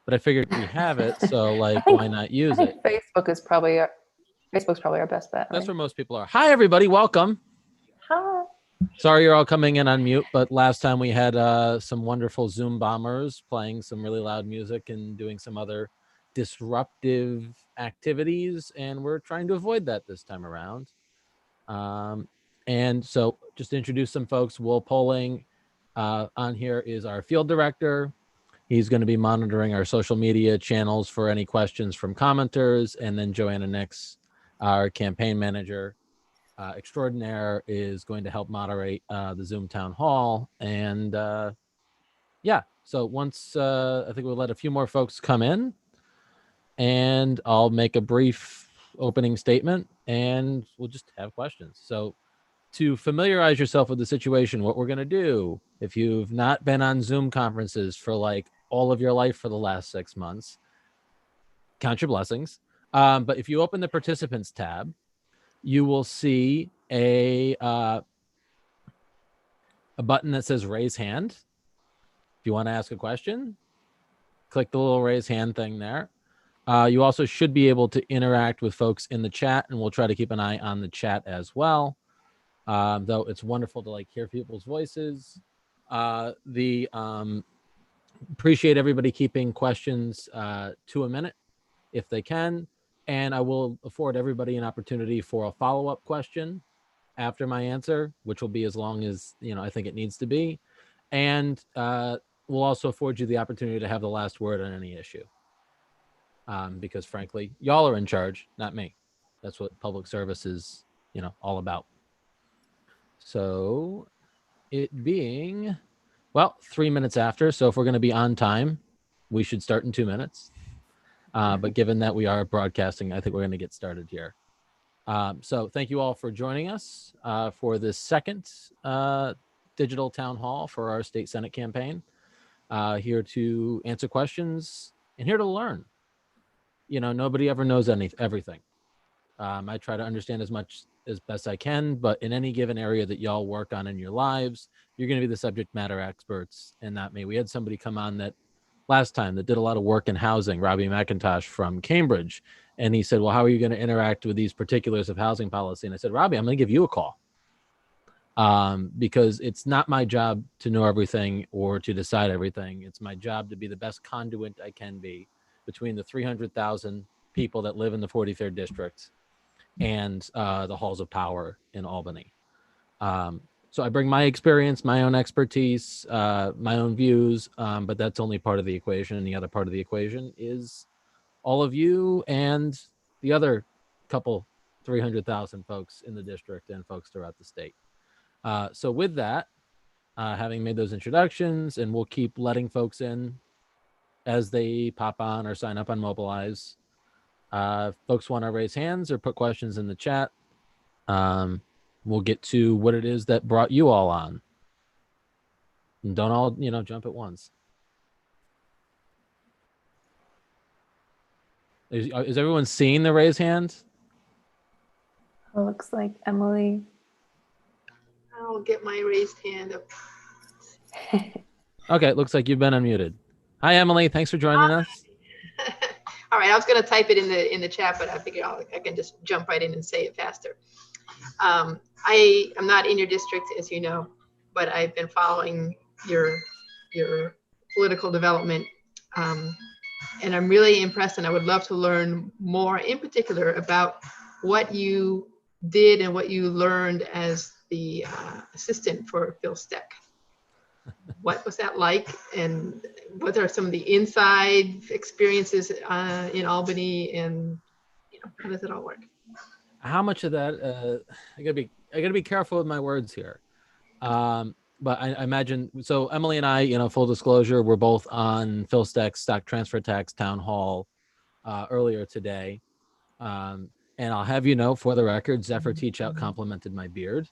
but I figured we have it, so like, think- why not use it? Facebook's probably our best bet. That's Right? where most people are. Hi, everybody. Welcome. Hi. Sorry you're all coming in on mute, but last time we had some wonderful Zoom bombers playing some really loud music and doing some other disruptive activities, and we're trying to avoid that this time around. And so just to introduce some folks, Will Poling on here is our field director. He's going to be monitoring our social media channels for any questions from commenters. And then Joanna Nix, our campaign manager extraordinaire, is going to help moderate the Zoom town hall. And yeah, so once I think we'll let a few more folks come in, and I'll make a brief opening statement and we'll just have questions. So to familiarize yourself with the situation, what we're going to do, if you've not been on Zoom conferences for like all of your life for the last 6 months, count your blessings. But if you open the participants tab, you will see a button that says raise hand. If you want to ask a question, click the little raise hand thing there. You also should be able to interact with folks in the chat, and we'll try to keep an eye on the chat as well. Though it's wonderful to like hear people's voices. Appreciate everybody keeping questions to a minute if they can, and I will afford everybody an opportunity for a follow-up question after my answer, which will be as long as I think it needs to be, and we'll also afford you the opportunity to have the last word on any issue, because frankly, y'all are in charge, not me. That's what public service is, all about. So it being, well, 3 minutes after. So if we're going to be on time, we should start in 2 minutes. But given that we are broadcasting, I think we're going to get started here. So thank you all for joining us for this second digital town hall for our state Senate campaign. Here to answer questions and here to learn. Nobody ever knows everything. I try to understand as best I can, but in any given area that y'all work on in your lives, you're going to be the subject matter experts and not me. We had somebody come on that last time that did a lot of work in housing, Robbie McIntosh from Cambridge. And he said, well, how are you going to interact with these particulars of housing policy? And I said, Robbie, I'm going to give you a call. Because it's not my job to know everything or to decide everything. It's my job to be the best conduit I can be between the 300,000 people that live in the 43rd district and the halls of power in Albany. So I bring my experience, my own expertise, my own views, but that's only part of the equation. And the other part of the equation is all of you and the other couple 300,000 folks in the district and folks throughout the state. So with that, having made those introductions, and we'll keep letting folks in as they pop on or sign up on Mobilize. Folks want to raise hands or put questions in the chat. We'll get to what it is that brought you all on. And don't all, jump at once. Is everyone seeing the raise hands? It looks like Emily. I'll get my raised hand up. Okay, it looks like you've been unmuted. Hi, Emily. Thanks for joining us. All right, I was going to type it in the chat, but I figured I can just jump right in and say it faster. I am not in your district, as you know, but I've been following your political development, and I'm really impressed, and I would love to learn more, in particular, about what you did and what you learned as the assistant for Phil Steck. What was that like, and what are some of the inside experiences in Albany, and how does it all work? How much of that? I gotta be careful with my words here. But I imagine, so Emily and I, full disclosure, we're both on Phil Steck's stock transfer tax town hall earlier today. And I'll have you know, for the record, Zephyr Teachout complimented my beard,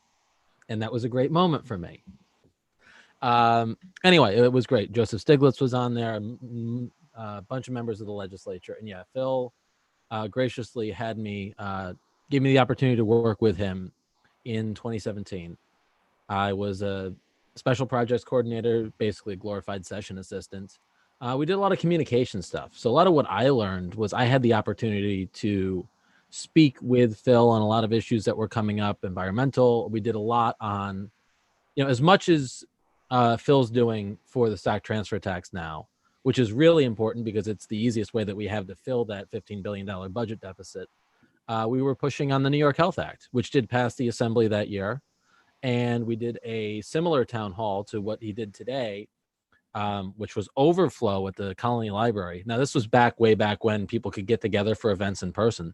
and that was a great moment for me. Anyway, it was great. Joseph Stiglitz was on there, a bunch of members of the legislature, and yeah, Phil graciously had me, gave me the opportunity to work with him in 2017. I was a special projects coordinator, basically a glorified session assistant. We did a lot of communication stuff. So a lot of what I learned was I had the opportunity to speak with Phil on a lot of issues that were coming up, environmental. We did a lot on, as much as Phil's doing for the stock transfer tax now, which is really important because it's the easiest way that we have to fill that $15 billion budget deficit. We were pushing on the New York Health Act, which did pass the assembly that year. And we did a similar town hall to what he did today, which was overflow at the Colony Library. Now, this was way back when people could get together for events in person.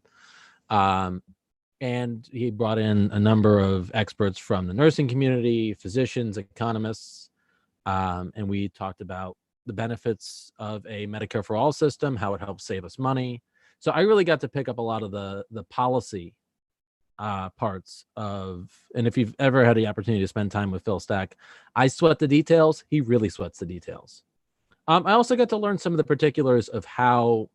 And he brought in a number of experts from the nursing community, physicians, economists, and we talked about the benefits of a Medicare for All system, how it helps save us money. So I really got to pick up a lot of the policy parts of, and if you've ever had the opportunity to spend time with Phil Stack, I sweat the details. He really sweats the details. I also got to learn some of the particulars of how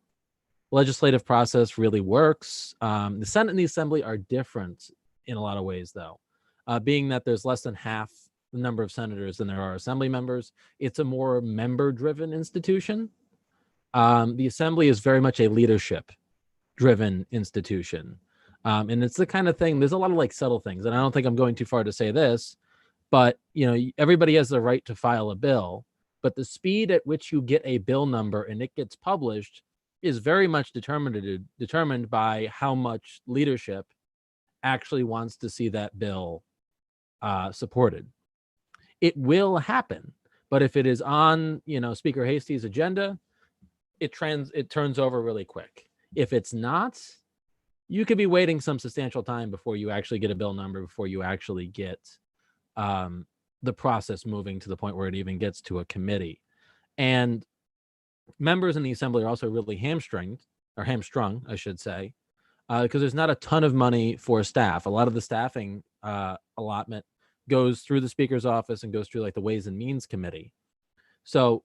legislative process really works. The Senate and the Assembly are different in a lot of ways, though. Being that there's less than half the number of senators than there are assembly members, it's a more member-driven institution. The Assembly is very much a leadership-driven institution. And it's the kind of thing, there's a lot of like subtle things, and I don't think I'm going too far to say this, but everybody has the right to file a bill, but the speed at which you get a bill number and it gets published is very much determined by how much leadership actually wants to see that bill supported. It will happen, but if it is on, Speaker Hasty's agenda, it turns over really quick. If it's not, you could be waiting some substantial time before you actually get a bill number, before you actually get the process moving to the point where it even gets to a committee. And members in the Assembly are also really hamstrung, I should say, because there's not a ton of money for staff. A lot of the staffing allotment goes through the Speaker's office and goes through like the Ways and Means Committee. So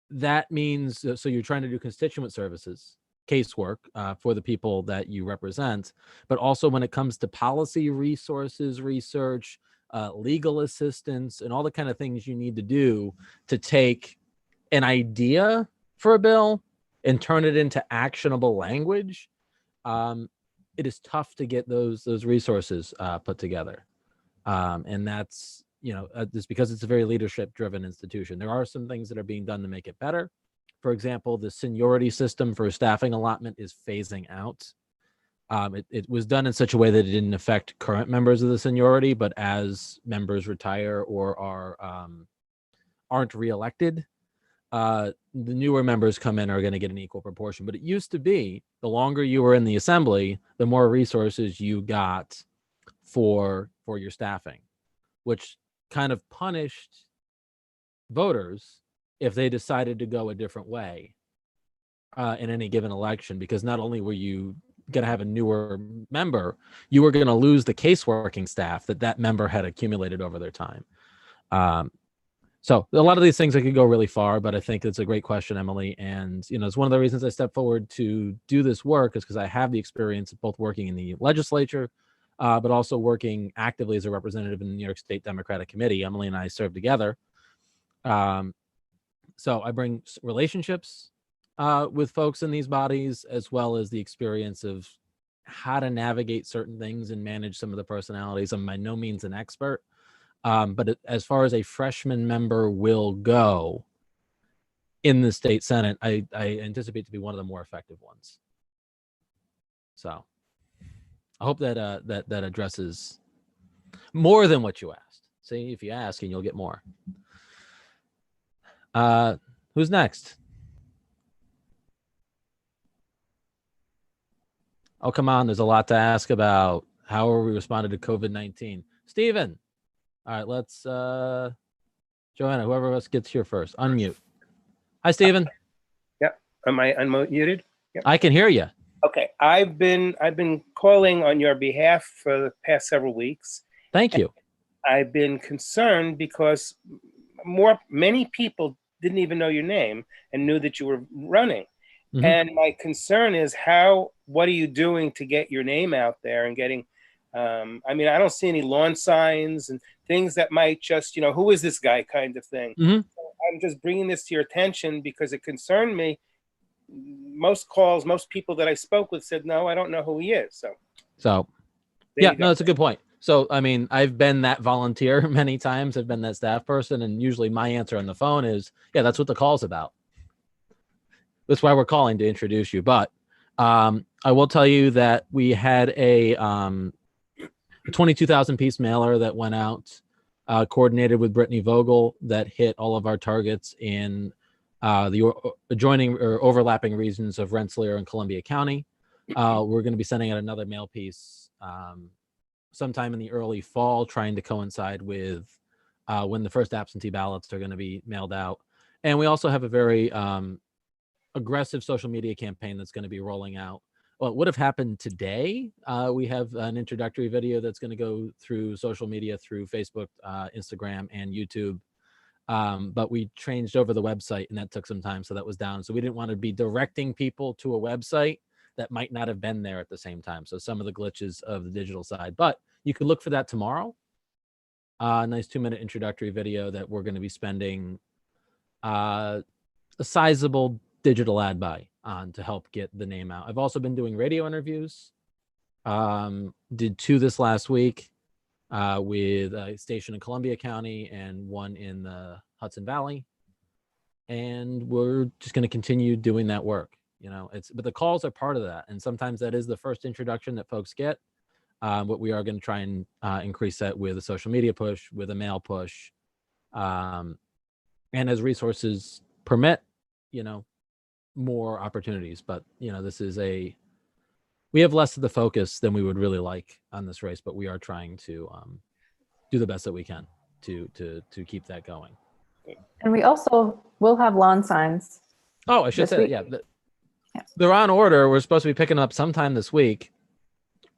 that means, so you're trying to do constituent services, casework for the people that you represent, but also when it comes to policy resources, research, legal assistance, and all the kind of things you need to do to take an idea for a bill and turn it into actionable language. It is tough to get those resources put together. And that's, just because it's a very leadership driven institution. There are some things that are being done to make it better. For example, the seniority system for staffing allotment is phasing out. It was done in such a way that it didn't affect current members of the seniority, but as members retire or aren't reelected, the newer members come in are going to get an equal proportion. But it used to be the longer you were in the Assembly, the more resources you got for your staffing, which kind of punished voters if they decided to go a different way in any given election, because not only were you going to have a newer member, you were going to lose the caseworking staff that member had accumulated over their time. So a lot of these things that could go really far, but I think it's a great question, Emily. And, it's one of the reasons I stepped forward to do this work is because I have the experience of both working in the legislature, but also working actively as a representative in the New York State Democratic Committee. Emily and I served together. So I bring relationships with folks in these bodies, as well as the experience of how to navigate certain things and manage some of the personalities. I'm by no means an expert, but as far as a freshman member will go in the state Senate, I anticipate to be one of the more effective ones. So I hope that that addresses more than what you asked. See, if you ask, and you'll get more. Who's next? Oh, come on. There's a lot to ask about. How are we responded to COVID-19? Stephen. All right, let's, Joanna, whoever else gets here first, unmute. Hi, Stephen. Yep. Am I unmuted? Yep. I can hear you. Okay. I've been calling on your behalf for the past several weeks. Thank you. I've been concerned because many people didn't even know your name and knew that you were running. Mm-hmm. And my concern is what are you doing to get your name out there and getting, I don't see any lawn signs and things that might just, who is this guy kind of thing. Mm-hmm. I'm just bringing this to your attention because it concerned me. Most calls, most people that I spoke with said, no, I don't know who he is. So there yeah, you go. no, that's a good point. So, I mean, I've been that volunteer many times. I've been that staff person, and usually my answer on the phone is, yeah, that's what the call's about. That's why we're calling, to introduce you. But I will tell you that we had a 22,000 piece mailer that went out, coordinated with Brittany Vogel, that hit all of our targets in the adjoining or overlapping regions of Rensselaer and Columbia County. We're going to be sending out another mail piece sometime in the early fall, trying to coincide with when the first absentee ballots are going to be mailed out. And we also have a very aggressive social media campaign that's going to be rolling out. Well, it would have happened today. We have an introductory video that's going to go through social media, through Facebook, Instagram, and YouTube. But we changed over the website, and that took some time, so that was down. So we didn't want to be directing people to a website that might not have been there at the same time. So some of the glitches of the digital side, but you could look for that tomorrow. Nice 2-minute introductory video that we're going to be spending a sizable digital ad buy on to help get the name out. I've also been doing radio interviews. Did 2 this last week with a station in Columbia County and one in the Hudson Valley. And we're just going to continue doing that work. You know, but the calls are part of that. And sometimes that is the first introduction that folks get. But we are going to try and increase that with a social media push, with a mail push. And as resources permit, you know, more opportunities. But, you know, we have less of the focus than we would really like on this race, but we are trying to do the best that we can to keep that going. And we also will have lawn signs. Oh, I should This say, week? yeah. Yeah. They're on order. We're supposed to be picking up sometime this week.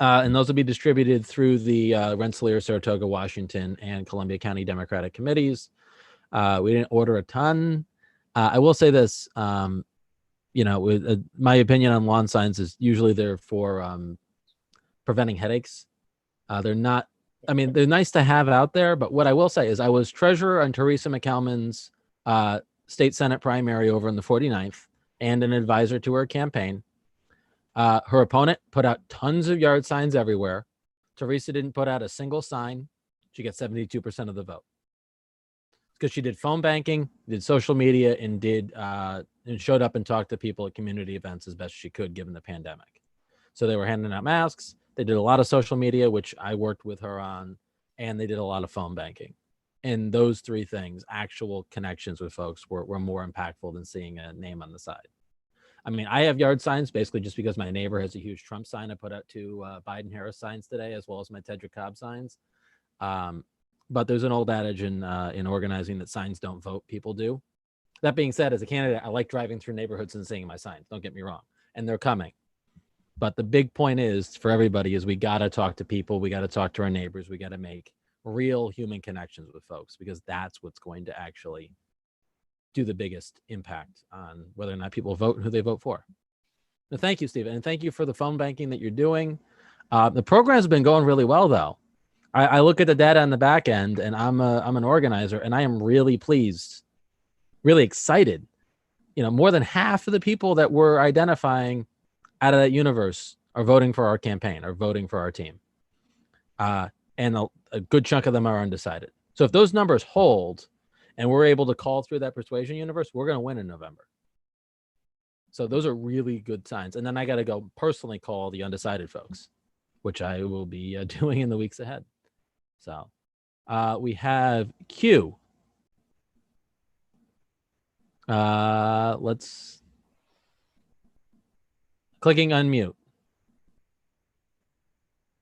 And those will be distributed through the Rensselaer, Saratoga, Washington, and Columbia County Democratic committees. We didn't order a ton. I will say this, you know, my opinion on lawn signs is usually they're for preventing headaches. They're not, I mean, they're nice to have out there, but what I will say is I was treasurer on Teresa McCalman's state Senate primary over in the 49th and an advisor to her campaign. Her opponent put out tons of yard signs everywhere. Teresa didn't put out a single sign. She got 72% of the vote. Because she did phone banking, did social media, and and showed up and talked to people at community events as best she could given the pandemic. So they were handing out masks. They did a lot of social media, which I worked with her on, and they did a lot of phone banking. And those 3 things, actual connections with folks, were more impactful than seeing a name on the side. I mean, I have yard signs basically just because my neighbor has a huge Trump sign. I put out 2 Biden-Harris signs today, as well as my Tedrick Cobb signs. But there's an old adage in organizing that signs don't vote, people do. That being said, as a candidate, I like driving through neighborhoods and seeing my signs. Don't get me wrong. And they're coming. But the big point is for everybody is we got to talk to people. We got to talk to our neighbors. We got to make real human connections with folks, because that's what's going to actually do the biggest impact on whether or not people vote and who they vote for. So thank you, Stephen. And thank you for the phone banking that you're doing. The program's been going really well, though. I look at the data on the back end, and I'm an organizer, and I am really pleased, really excited. You know, more than half of the people that we're identifying out of that universe are voting for our campaign, or voting for our team. And a good chunk of them are undecided. So if those numbers hold and we're able to call through that persuasion universe, we're going to win in November. So those are really good signs. And then I got to go personally call the undecided folks, which I will be doing in the weeks ahead. So we have Q. Let's clicking unmute.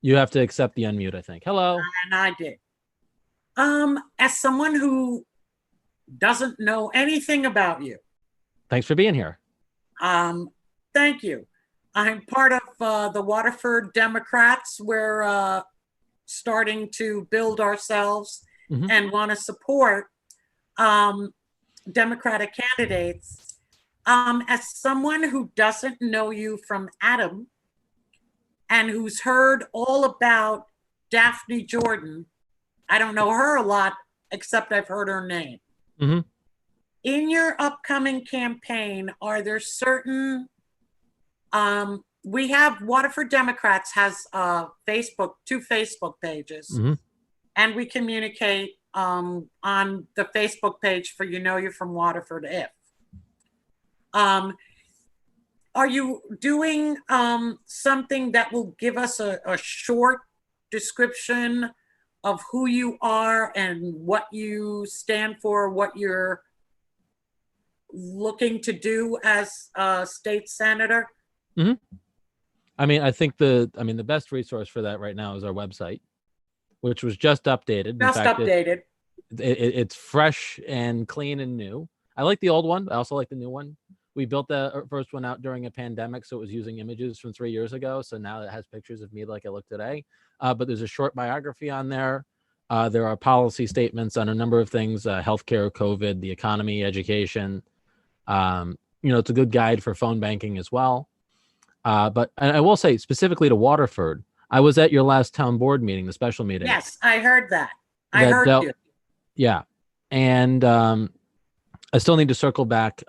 You have to accept the unmute, I think. Hello. And I did. As someone who doesn't know anything about you, Thanks for being here. thank you. I'm part of the Waterford Democrats. We're starting to build ourselves and want to support Democratic candidates. As someone who doesn't know you from Adam and who's heard all about Daphne Jordan, I don't know her a lot, except I've heard her name. in your upcoming campaign, are there certain, we have Waterford Democrats has two Facebook pages, Mhm. and we communicate on the Facebook page for You're from Waterford if. Are you doing something that will give us a short description of who you are and what you stand for, what you're looking to do as a state senator? I mean, I think the best resource for that right now is our website, which was just updated. Just updated. It's fresh and clean and new. I like the old one. I also like the new one. We built the first one out during a pandemic, so it was using images from 3 years ago. So now it has pictures of me like I look today. But there's a short biography on there. There are policy statements on a number of things: healthcare, COVID, the economy, education. It's a good guide for phone banking as well. But I will say specifically to Waterford, I was at your last town board meeting, the special meeting. Yes, I heard that. I heard you. Yeah, and I still need to circle back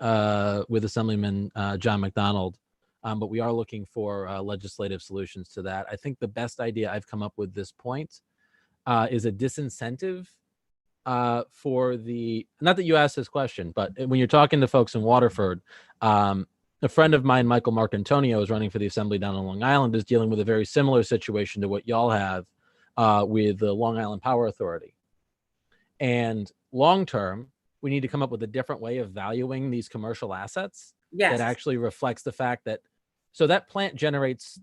with Assemblyman John McDonald, but we are looking for legislative solutions to that. I think the best idea I've come up with this point is a disincentive for the, not that you asked this question, but when you're talking to folks in Waterford, a friend of mine, Michael Marcantonio, is running for the assembly down on Long Island, is dealing with a very similar situation to what y'all have with the Long Island Power Authority. And long-term, we need to come up with a different way of valuing these commercial assets that actually reflects the fact that, so that plant generates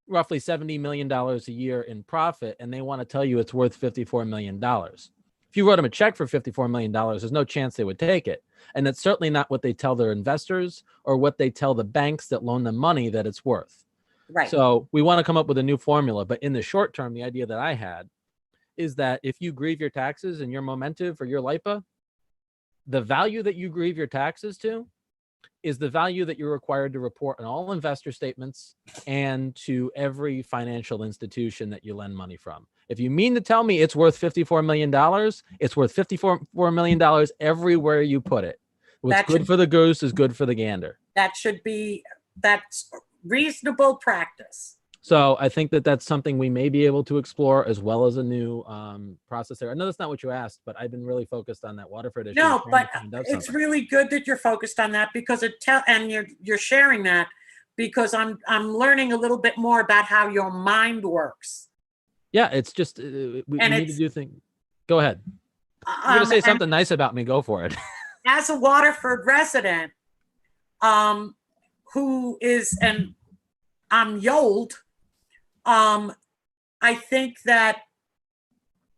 roughly $70 million a year in profit, and they want to tell you it's worth $54 million. If you wrote them a check for $54 million, there's no chance they would take it. And that's certainly not what they tell their investors or what they tell the banks that loan them money that it's worth. Right. So we want to come up with a new formula. But in the short term, the idea that I had is that if you grieve your taxes and your Momentive or your LIPA, the value that you grieve your taxes to is the value that you're required to report on all investor statements and to every financial institution that you lend money from. If you mean to tell me it's worth $54 million, it's worth $54 million everywhere you put it. What's good for the goose is good for the gander. That's reasonable practice. So I think that that's something we may be able to explore, as well as a new process there. I know that's not what you asked, but I've been really focused on that Waterford issue. No, but it's really good that you're focused on that, because and you're sharing that, because I'm learning a little bit more about how your mind works. Yeah, it's just we need to do things. Go ahead. You're gonna say something nice about me. Go for it. As a Waterford resident, who is, and I'm Yold, I think that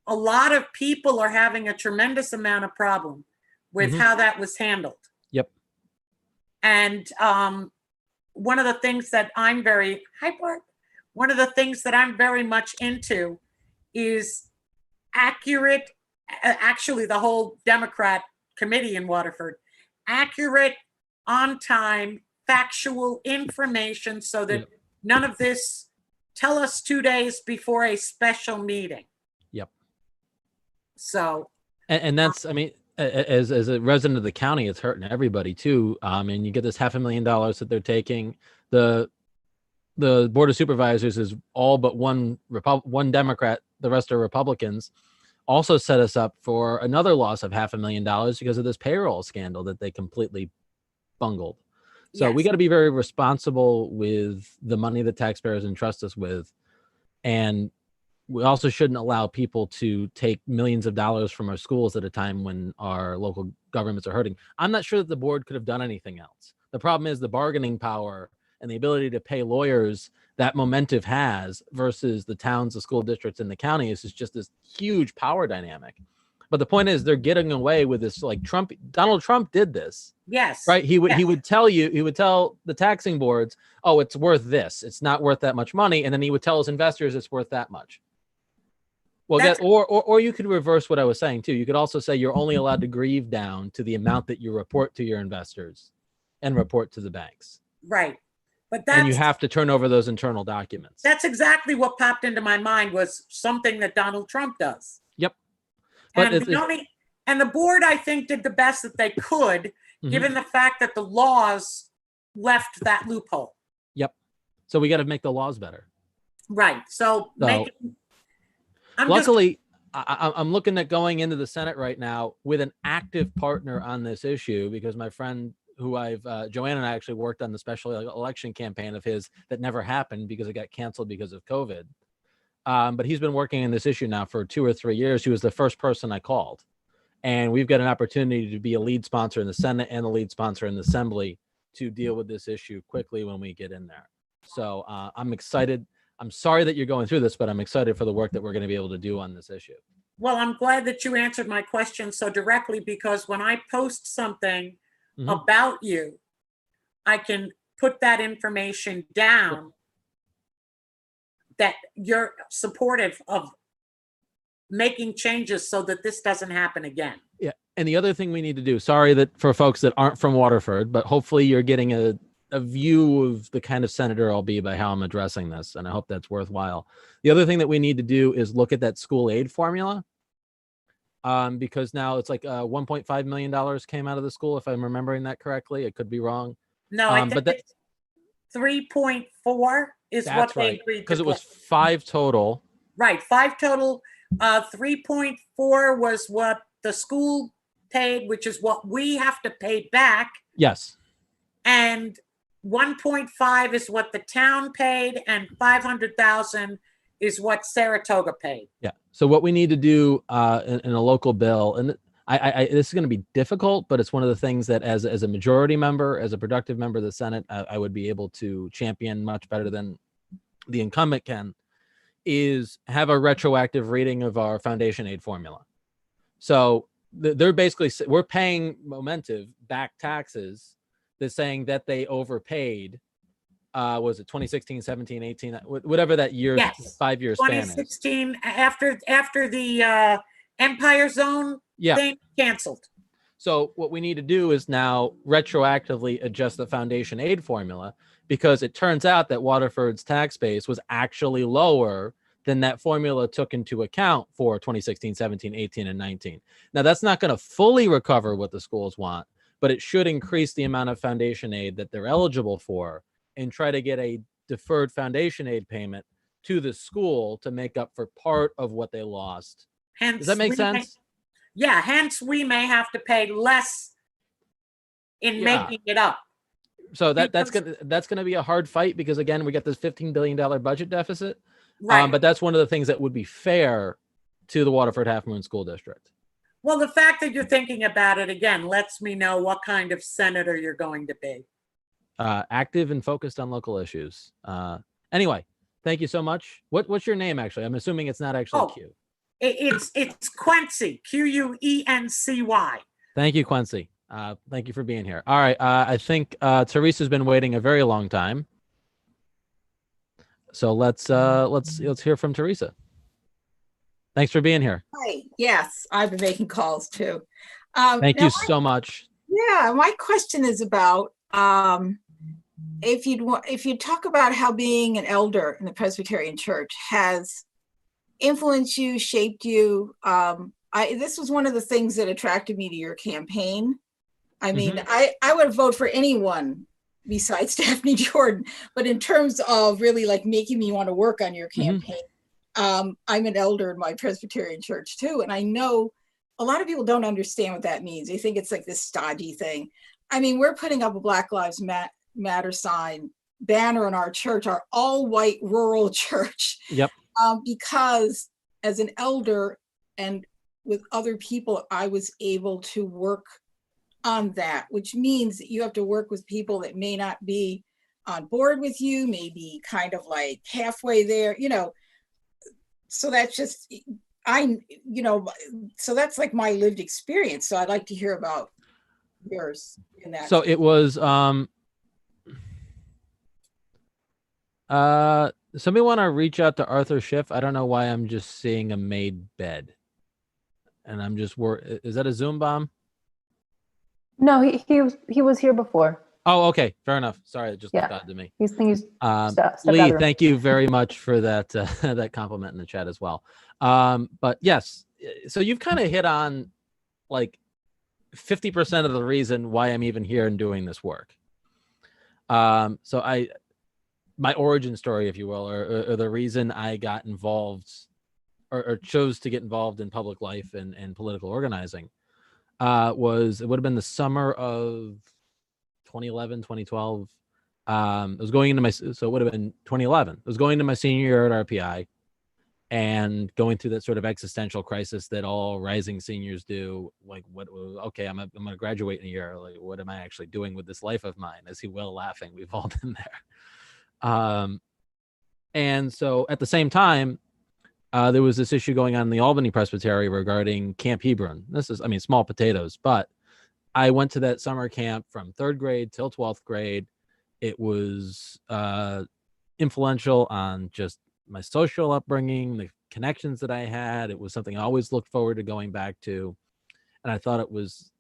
a lot of people are having a tremendous amount of problem with how that was handled. Yep. And one of the things that I'm very much into is accurate, actually the whole Democrat committee in Waterford, accurate, on time, factual information, so that none of this tell us 2 days before a special meeting. Yep. So. And that's, I mean, as a resident of the county, it's hurting everybody too. And you get this $500,000 that they're taking. The Board of Supervisors is all but one Democrat, the rest are Republicans, also set us up for another loss of $500,000 because of this payroll scandal that they completely bungled. So we got to be very responsible with the money that taxpayers entrust us with. And we also shouldn't allow people to take millions of dollars from our schools at a time when our local governments are hurting. I'm not sure that the board could have done anything else. The problem is the bargaining power and the ability to pay lawyers that Momentive has versus the towns, the school districts, and the counties is just this huge power dynamic. But the point is, they're getting away with this. Like Donald Trump did this. Yes. Right. He would tell the taxing boards, oh, it's worth this. It's not worth that much money. And then he would tell his investors it's worth that much. Well, or you could reverse what I was saying too. You could also say you're only allowed to grieve down to the amount that you report to your investors and report to the banks. Right. But and you have to turn over those internal documents. That's exactly what popped into my mind, was something that Donald Trump does. Yep. But And the board, I think, did the best that they could, Mhm. given the fact that the laws left that loophole. Yep. So we got to make the laws better. Right. So make. I'm just Luckily, I'm looking at going into the Senate right now with an active partner on this issue, because my friend who Joanne and I actually worked on the special election campaign of his that never happened because it got canceled because of COVID. But he's been working on this issue now for 2 or 3 years. He was the first person I called. And we've got an opportunity to be a lead sponsor in the Senate and a lead sponsor in the Assembly to deal with this issue quickly when we get in there. So I'm excited. I'm sorry that you're going through this, but I'm excited for the work that we're going to be able to do on this issue. Well, I'm glad that you answered my question so directly, because when I post something Mhm. about you, I can put that information down that you're supportive of making changes so that this doesn't happen again. Yeah. And the other thing we need to do, sorry that for folks that aren't from Waterford, but hopefully you're getting a view of the kind of senator I'll be by how I'm addressing this. And I hope that's worthwhile. The other thing that we need to do is look at that school aid formula. Because now it's like $1.5 million came out of the school, if I'm remembering that correctly. It could be wrong. No, I think but that- it's 3.4 is what That's they right. agreed to. Because it was put. 5 total. Right, 5 total. 3.4 was what the school paid, which is what we have to pay back. Yes. And 1.5 is what the town paid, and 500,000 is what Saratoga paid. Yeah. So what we need to do in a local bill, and I this is going to be difficult, but it's one of the things that as a majority member, as a productive member of the Senate, I would be able to champion much better than the incumbent can, is have a retroactive reading of our foundation aid formula. So they're basically, we're paying Momentive back taxes. They're saying that they overpaid. Was it 2016, 17, 18, whatever that year, Yes. 5 year span is. 2016, after the Empire Zone Yeah. thing canceled. So what we need to do is now retroactively adjust the foundation aid formula, because it turns out that Waterford's tax base was actually lower than that formula took into account for 2016, 17, 18, and 19. Now, that's not going to fully recover what the schools want, but it should increase the amount of foundation aid that they're eligible for and try to get a deferred foundation aid payment to the school to make up for part of what they lost. Hence, Does that make sense? Yeah, hence we may have to pay less in Yeah. making it up. So that's Because- gonna be a hard fight, because again, we got this $15 billion budget deficit. Right. But that's one of the things that would be fair to the Waterford Half Moon School District. Well, the fact that you're thinking about it again lets me know what kind of senator you're going to be. Active and focused on local issues. Anyway, thank you so much. What's your name actually? I'm assuming it's not actually Oh. Q. It's Quincy, Quency. Thank you, Quincy. Thank you for being here. All right. I think Teresa's been waiting a very long time. So let's hear from Teresa. Thanks for being here. Hi. Yes, I've been making calls too. Thank now you so much. Yeah, my question is about if you talk about how being an elder in the Presbyterian Church has influenced you, shaped you. This was one of the things that attracted me to your campaign. I mean, I would vote for anyone besides Daphne Jordan, but in terms of really like making me want to work on your campaign, I'm an elder in my Presbyterian church too. And I know a lot of people don't understand what that means. They think it's like this stodgy thing. I mean, we're putting up a Black Lives Matter sign banner in our church, our all white rural church. Yep. Because as an elder and with other people, I was able to work on that, which means that you have to work with people that may not be on board with you, maybe kind of like halfway there, so that's just, so that's like my lived experience. So I'd like to hear about yours in that. So it was, somebody want to reach out to Arthur Schiff? I don't know why I'm just seeing a made bed. And I'm just is that a Zoom bomb? No, he was here before. Oh, okay. Fair enough. Sorry, it just Yeah. looked odd to me. He's stepped out of Lee, the room. thank you very much for that that compliment in the chat as well. But yes, so you've kind of hit on like 50% of the reason why I'm even here and doing this work. So my origin story, if you will, or the reason I got involved or chose to get involved in public life and political organizing was, it would have been the summer of 2011, 2012. I was going into so it would have been 2011. I was going into my senior year at RPI and going through that sort of existential crisis that all rising seniors do. Like, okay, I'm going to graduate in a year. Like, what am I actually doing with this life of mine? I see Will laughing. We've all been there. And so at the same time, there was this issue going on in the Albany Presbytery regarding Camp Hebron. This is, I mean, small potatoes, but I went to that summer camp from 3rd grade till 12th grade. It was influential on just my social upbringing, the connections that I had. It was something I always looked forward to going back to. And I thought it was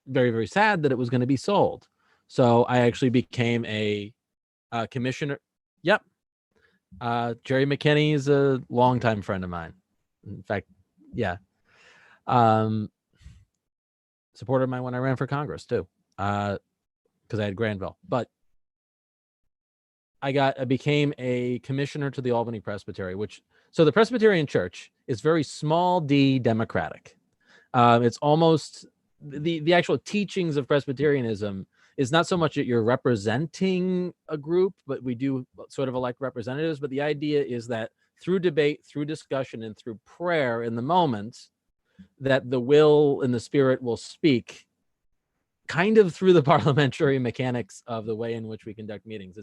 very, very sad that it was going to be sold. So I actually became a commissioner. Yep. Jerry McKinney is a longtime friend of mine. In fact, yeah. Supported mine when I ran for Congress too, because I had Granville. But I became a commissioner to the Albany Presbytery, so the Presbyterian Church is very small d democratic. It's almost the actual teachings of Presbyterianism is not so much that you're representing a group, but we do sort of elect representatives. But the idea is that through debate, through discussion, and through prayer in the moment, that the will and the spirit will speak kind of through the parliamentary mechanics of the way in which we conduct meetings.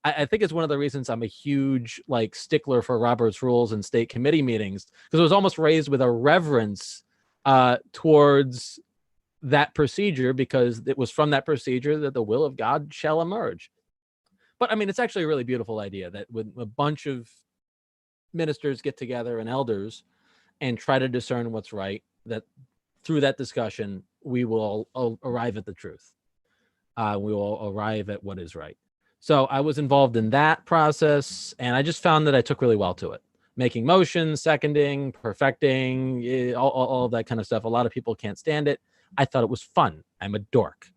I think it's one of the reasons I'm a huge like stickler for Robert's rules and state committee meetings, because I was almost raised with a reverence towards that procedure, because it was from that procedure that the will of God shall emerge. But I mean, it's actually a really beautiful idea that when a bunch of ministers get together and elders and try to discern what's right, that through that discussion, we will arrive at the truth. We will arrive at what is right. So I was involved in that process, and I just found that I took really well to it. Making motions, seconding, perfecting, all of that kind of stuff. A lot of people can't stand it. I thought it was fun. I'm a dork.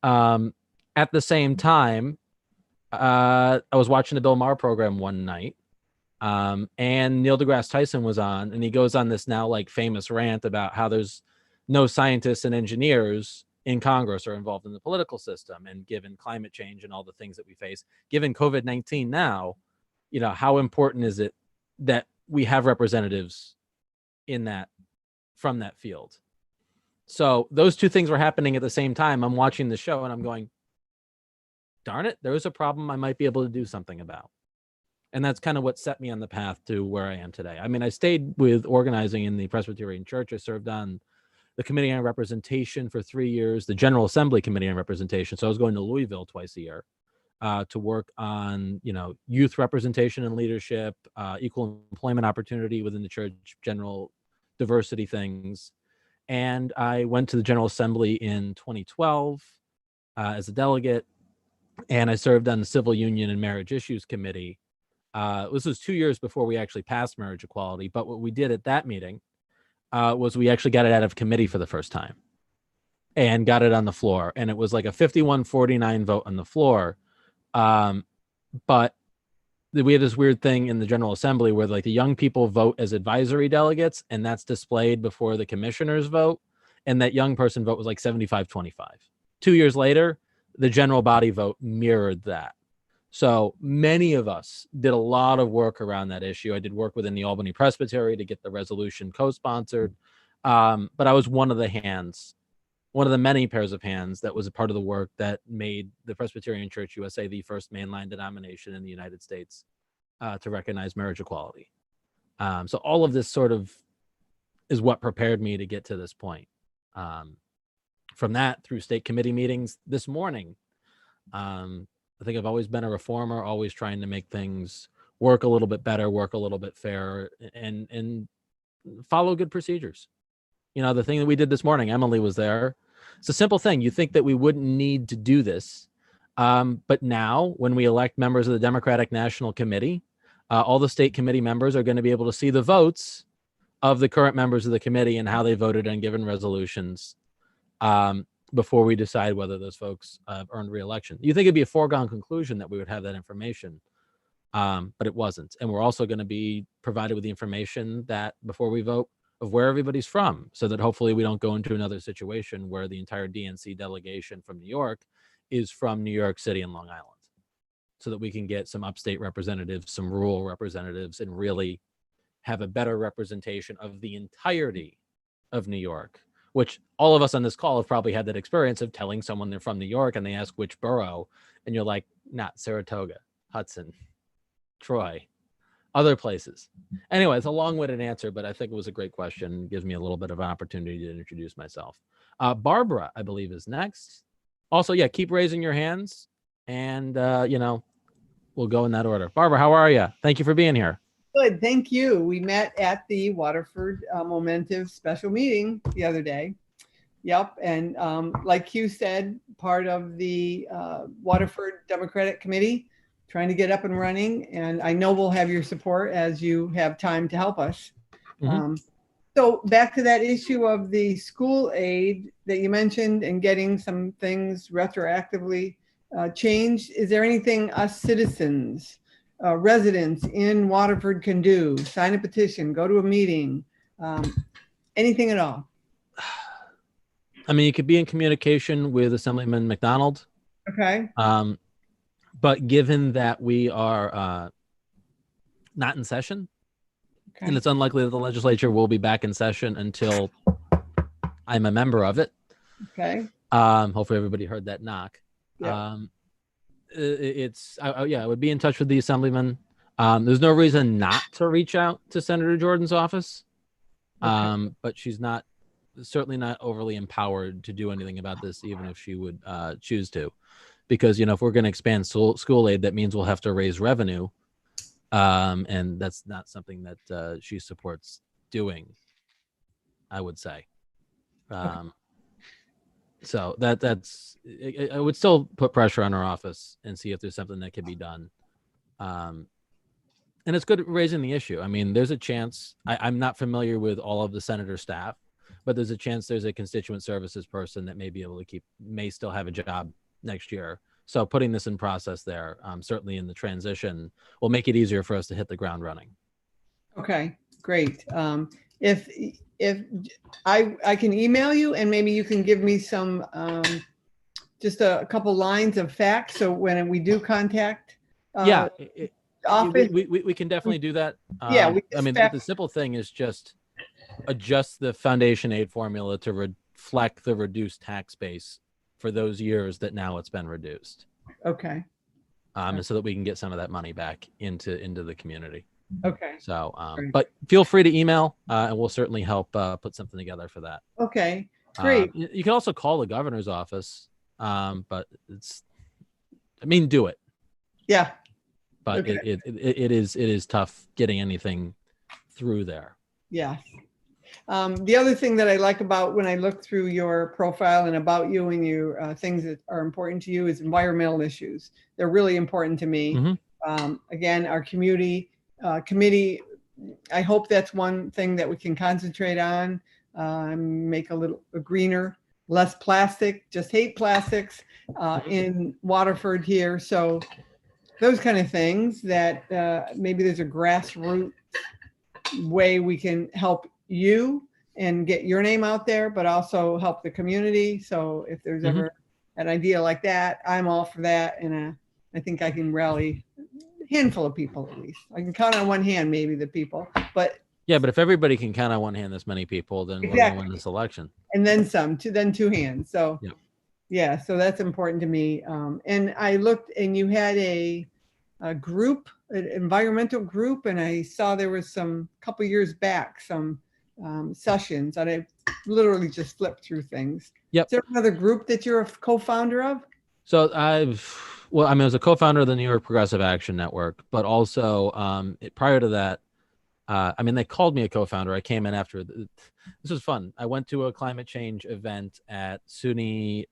At the same time, I was watching the Bill Maher program one night, and Neil deGrasse Tyson was on, and he goes on this now like famous rant about how there's no scientists and engineers in Congress or involved in the political system. And given climate change and all the things that we face, given COVID-19 now, how important is it that we have representatives in that, from that field? So those two things were happening at the same time. I'm watching the show and I'm going, darn it, there was a problem I might be able to do something about. And that's kind of what set me on the path to where I am today. I mean, I stayed with organizing in the Presbyterian Church. I served on the Committee on Representation for 3 years, the General Assembly Committee on Representation. So I was going to Louisville twice a year to work on, youth representation and leadership, equal employment opportunity within the church, general diversity things. And I went to the General Assembly in 2012 as a delegate, and I served on the Civil Union and Marriage Issues Committee. This was 2 years before we actually passed marriage equality. But what we did at that meeting was we actually got it out of committee for the first time and got it on the floor. And it was like a 51-49 vote on the floor. But we had this weird thing in the General Assembly where like the young people vote as advisory delegates, and that's displayed before the commissioners vote. And that young person vote was like 75-25. 2 years later, the general body vote mirrored that. So many of us did a lot of work around that issue. I did work within the Albany Presbytery to get the resolution co-sponsored. But I was one of the hands, one of the many pairs of hands that was a part of the work that made the Presbyterian Church USA the first mainline denomination in the United States to recognize marriage equality. So all of this sort of is what prepared me to get to this point. From that, through state committee meetings this morning, I think I've always been a reformer, always trying to make things work a little bit better, work a little bit fairer, and follow good procedures. The thing that we did this morning, Emily was there. It's a simple thing. You think that we wouldn't need to do this. But now when we elect members of the Democratic National Committee, all the state committee members are going to be able to see the votes of the current members of the committee and how they voted on given resolutions before we decide whether those folks earned re-election. You think it'd be a foregone conclusion that we would have that information, but it wasn't. And we're also going to be provided with the information that before we vote of where everybody's from, so that hopefully we don't go into another situation where the entire DNC delegation from New York is from New York City and Long Island, so that we can get some upstate representatives, some rural representatives, and really have a better representation of the entirety of New York, which all of us on this call have probably had that experience of telling someone they're from New York and they ask which borough, and you're like, not Saratoga, Hudson, Troy, other places. Anyway, it's a long-winded answer, but I think it was a great question. It gives me a little bit of an opportunity to introduce myself. Barbara, I believe, is next. Also, yeah, keep raising your hands, and we'll go in that order. Barbara, how are you? Thank you for being here. Good, thank you. We met at the Waterford Momentive special meeting the other day. Yep, and like you said, part of the Waterford Democratic Committee, trying to get up and running. And I know we'll have your support as you have time to help us. So back to that issue of the school aid that you mentioned and getting some things retroactively changed. Is there anything us citizens, residents in Waterford can do? Sign a petition, go to a meeting, anything at all? I mean, you could be in communication with Assemblyman McDonald. Okay. But given that we are not in session, Okay. and it's unlikely that the legislature will be back in session until I'm a member of it. Okay. Hopefully everybody heard that knock. Yeah. I would be in touch with the Assemblyman. There's no reason not to reach out to Senator Jordan's office. But she's certainly not overly empowered to do anything about this, even if she would choose to. Because, if we're going to expand school aid, that means we'll have to raise revenue. And that's not something that she supports doing, I would say. So I would still put pressure on her office and see if there's something that can be done. And it's good raising the issue. I mean, there's a chance, I'm not familiar with all of the senator's staff, but there's a chance there's a constituent services person that may be able to may still have a job next year. So putting this in process there, certainly in the transition, will make it easier for us to hit the ground running. Okay, great. If I can email you and maybe you can give me some, just a couple lines of facts. So when we do contact office, we can definitely do that. Yeah. The simple thing is just adjust the foundation aid formula to reflect the reduced tax base for those years that now it's been reduced. Okay. And so that we can get some of that money back into the community. Okay. So, but feel free to email, and we'll certainly help put something together for that. Okay, great. You can also call the governor's office, but do it. Yeah. But Okay. it is tough getting anything through there. Yeah. The other thing that I like about when I look through your profile and about you and your things that are important to you is environmental issues. They're really important to me. Again, our committee, I hope that's one thing that we can concentrate on, make a little greener, less plastic, just hate plastics in Waterford here. So those kind of things that maybe there's a grassroots way we can help you and get your name out there, but also help the community. So if there's ever an idea like that, I'm all for that. And I think I can rally a handful of people at least. I can count on one hand, maybe the people, but yeah, but if everybody can count on one hand this many people, then we're going to win this election. And then some, then two hands. So yeah, so that's important to me. And I looked and you had a group, an environmental group, and I saw there was some couple years back, some sessions, and I literally just flipped through things. Yep. Is there another group that you're a co-founder of? So I was a co-founder of the New York Progressive Action Network, but also prior to that, they called me a co-founder. I came in after. This was fun. I went to a climate change event at SUNY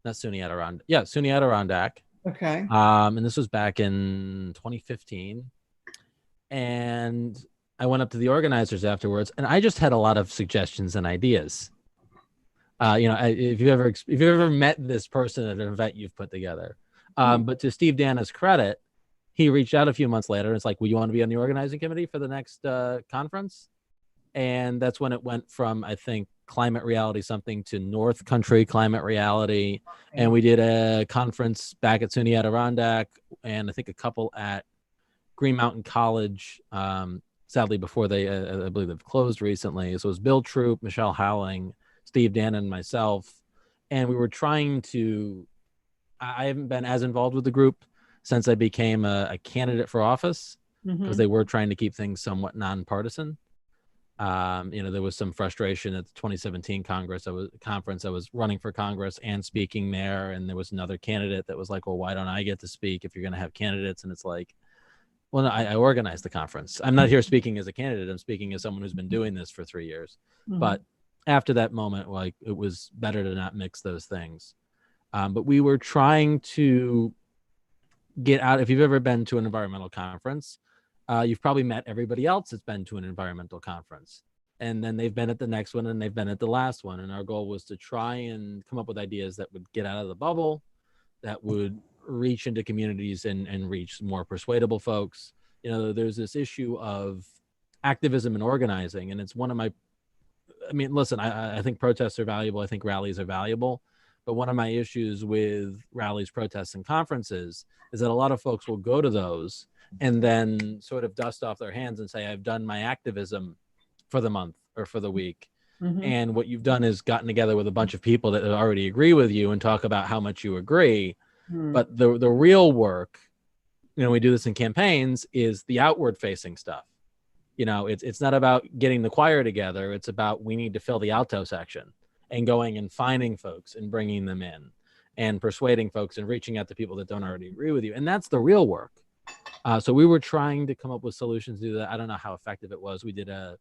Adirondack. Okay. And this was back in 2015. And I went up to the organizers afterwards, and I just had a lot of suggestions and ideas. If you've ever met this person at an event you've put together, but to Steve Dana's credit, he reached out a few months later and it's like, "Will you want to be on the organizing committee for the next conference?" And that's when it went from, I think, Climate Reality something to North Country Climate Reality, and we did a conference back at SUNY Adirondack, and I think a couple at Green Mountain College. Sadly, before they, I believe they've closed recently. So it was Bill Troop, Michelle Howling, Steve Dana, and myself. And we were trying to, I haven't been as involved with the group since I became a candidate for office, because they were trying to keep things somewhat nonpartisan. There was some frustration at the 2017 conference. I was running for Congress and speaking there. And there was another candidate that was like, "Well, why don't I get to speak if you're going to have candidates?" And it's like, well, no, I organized the conference. I'm not here speaking as a candidate. I'm speaking as someone who's been doing this for 3 years. But after that moment, like, it was better to not mix those things. But we were trying to get out. If you've ever been to an environmental conference, you've probably met everybody else that's been to an environmental conference. And then they've been at the next one and they've been at the last one. And our goal was to try and come up with ideas that would get out of the bubble, that would reach into communities and reach more persuadable folks. There's this issue of activism and organizing, and it's one of my, listen, I think protests are valuable. I think rallies are valuable. But one of my issues with rallies, protests, and conferences is that a lot of folks will go to those and then sort of dust off their hands and say, "I've done my activism for the month or for the week." And what you've done is gotten together with a bunch of people that already agree with you and talk about how much you agree. But the real work, we do this in campaigns, is the outward facing stuff. It's not about getting the choir together. It's about, we need to fill the alto section, and going and finding folks and bringing them in and persuading folks and reaching out to people that don't already agree with you. And that's the real work. So we were trying to come up with solutions to do that. I don't know how effective it was. We did a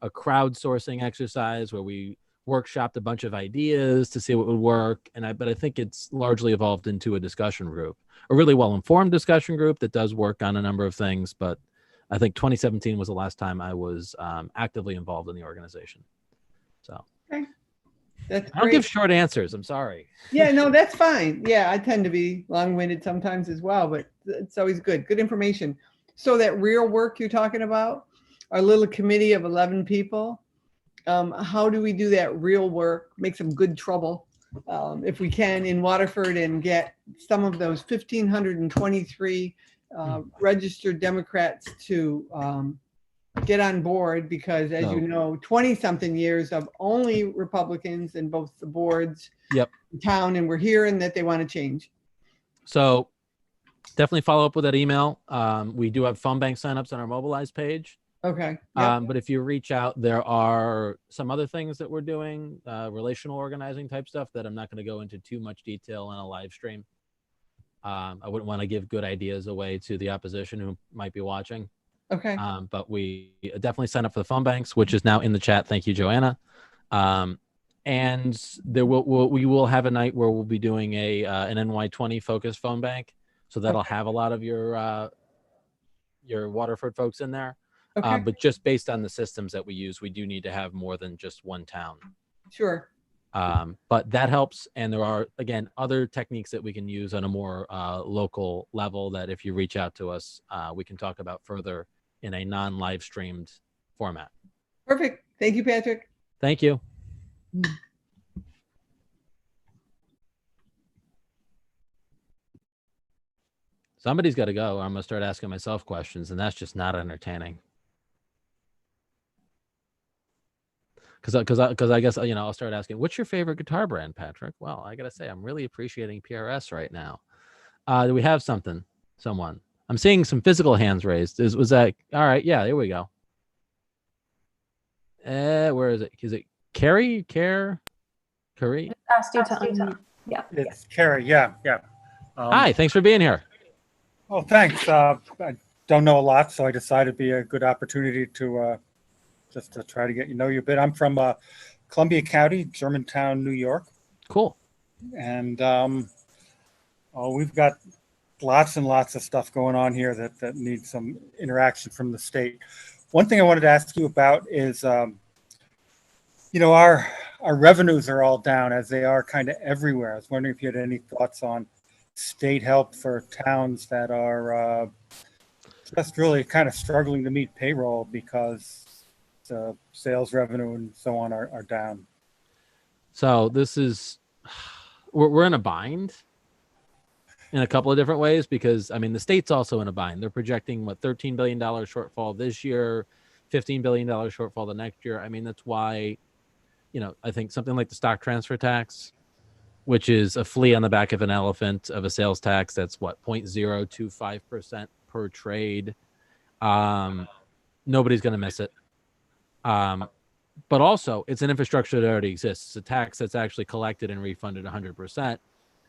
crowdsourcing exercise where we workshopped a bunch of ideas to see what would work. But I think it's largely evolved into a discussion group, a really well-informed discussion group that does work on a number of things. But I think 2017 was the last time I was actively involved in the organization. So Okay. That's I don't great. give short answers. I'm sorry. Yeah, no, that's fine. Yeah, I tend to be long-winded sometimes as well, but it's always good. Good information. So that real work you're talking about, our little committee of 11 people, how do we do that real work, make some good trouble, if we can, in Waterford, and get some of those 1,523 registered Democrats to get on board, because as you know, 20-something years of only Republicans in both the boards, in town, and we're hearing that they want to change. So definitely follow up with that email. We do have phone bank signups on our Mobilize page. Okay. But if you reach out, there are some other things that we're doing, relational organizing type stuff that I'm not going to go into too much detail on a live stream. I wouldn't want to give good ideas away to the opposition who might be watching. Okay. But we definitely sign up for the phone banks, which is now in the chat. Thank you, Joanna. And we will have a night where we'll be doing an NY20 focused phone bank. So that'll have a lot of your Waterford folks in there. Okay. But just based on the systems that we use, we do need to have more than just one town. Sure. But that helps. And there are, again, other techniques that we can use on a more local level that if you reach out to us, we can talk about further in a non-live streamed format. Perfect. Thank you, Patrick. Thank you. Somebody's got to go, or I'm going to start asking myself questions, and that's just not entertaining. Because I guess, I'll start asking, what's your favorite guitar brand, Patrick? Well, I got to say, I'm really appreciating PRS right now. Do we have someone? I'm seeing some physical hands raised. Was that, all right, yeah, there we go. Where is it? Is it Carrie? Carrie? Asked you to, yeah. It's Carrie, yeah. Hi, thanks for being here. Oh, thanks. I don't know a lot, so I decided it'd be a good opportunity to just to try to get you know you a bit. I'm from Columbia County, Germantown, New York. Cool. And we've got lots and lots of stuff going on here that needs some interaction from the state. One thing I wanted to ask you about is, our revenues are all down as they are kind of everywhere. I was wondering if you had any thoughts on state help for towns that are just really kind of struggling to meet payroll because the sales revenue and so on are down. So this is, we're in a bind in a couple of different ways because, I mean, the state's also in a bind. They're projecting, $13 billion shortfall this year, $15 billion shortfall the next year. I mean, that's why, I think something like the stock transfer tax, which is a flea on the back of an elephant of a sales tax, that's 0.025% per trade. Nobody's going to miss it. But also, it's an infrastructure that already exists. It's a tax that's actually collected and refunded 100%.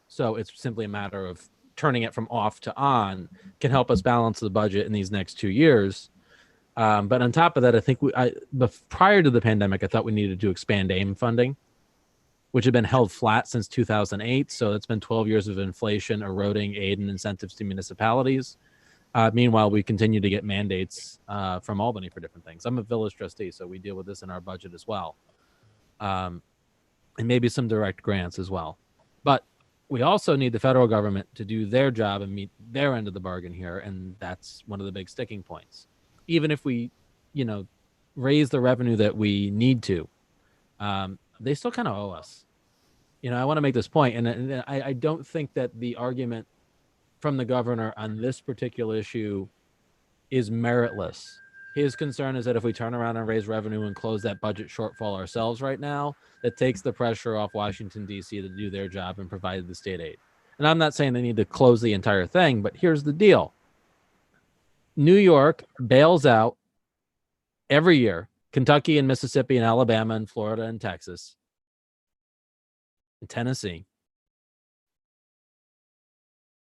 So it's simply a matter of turning it from off to on can help us balance the budget in these next 2 years. But on top of that, I think prior to the pandemic, I thought we needed to expand AIM funding, which had been held flat since 2008. So it's been 12 years of inflation eroding aid and incentives to municipalities. Meanwhile, we continue to get mandates from Albany for different things. I'm a village trustee, so we deal with this in our budget as well. And maybe some direct grants as well. But we also need the federal government to do their job and meet their end of the bargain here. And that's one of the big sticking points. Even if we, raise the revenue that we need to, they still kind of owe us. I want to make this point, and I don't think that the argument from the governor on this particular issue is meritless. His concern is that if we turn around and raise revenue and close that budget shortfall ourselves right now, that takes the pressure off Washington, D.C. to do their job and provide the state aid. And I'm not saying they need to close the entire thing, but here's the deal. New York bails out every year Kentucky and Mississippi and Alabama and Florida and Texas and Tennessee.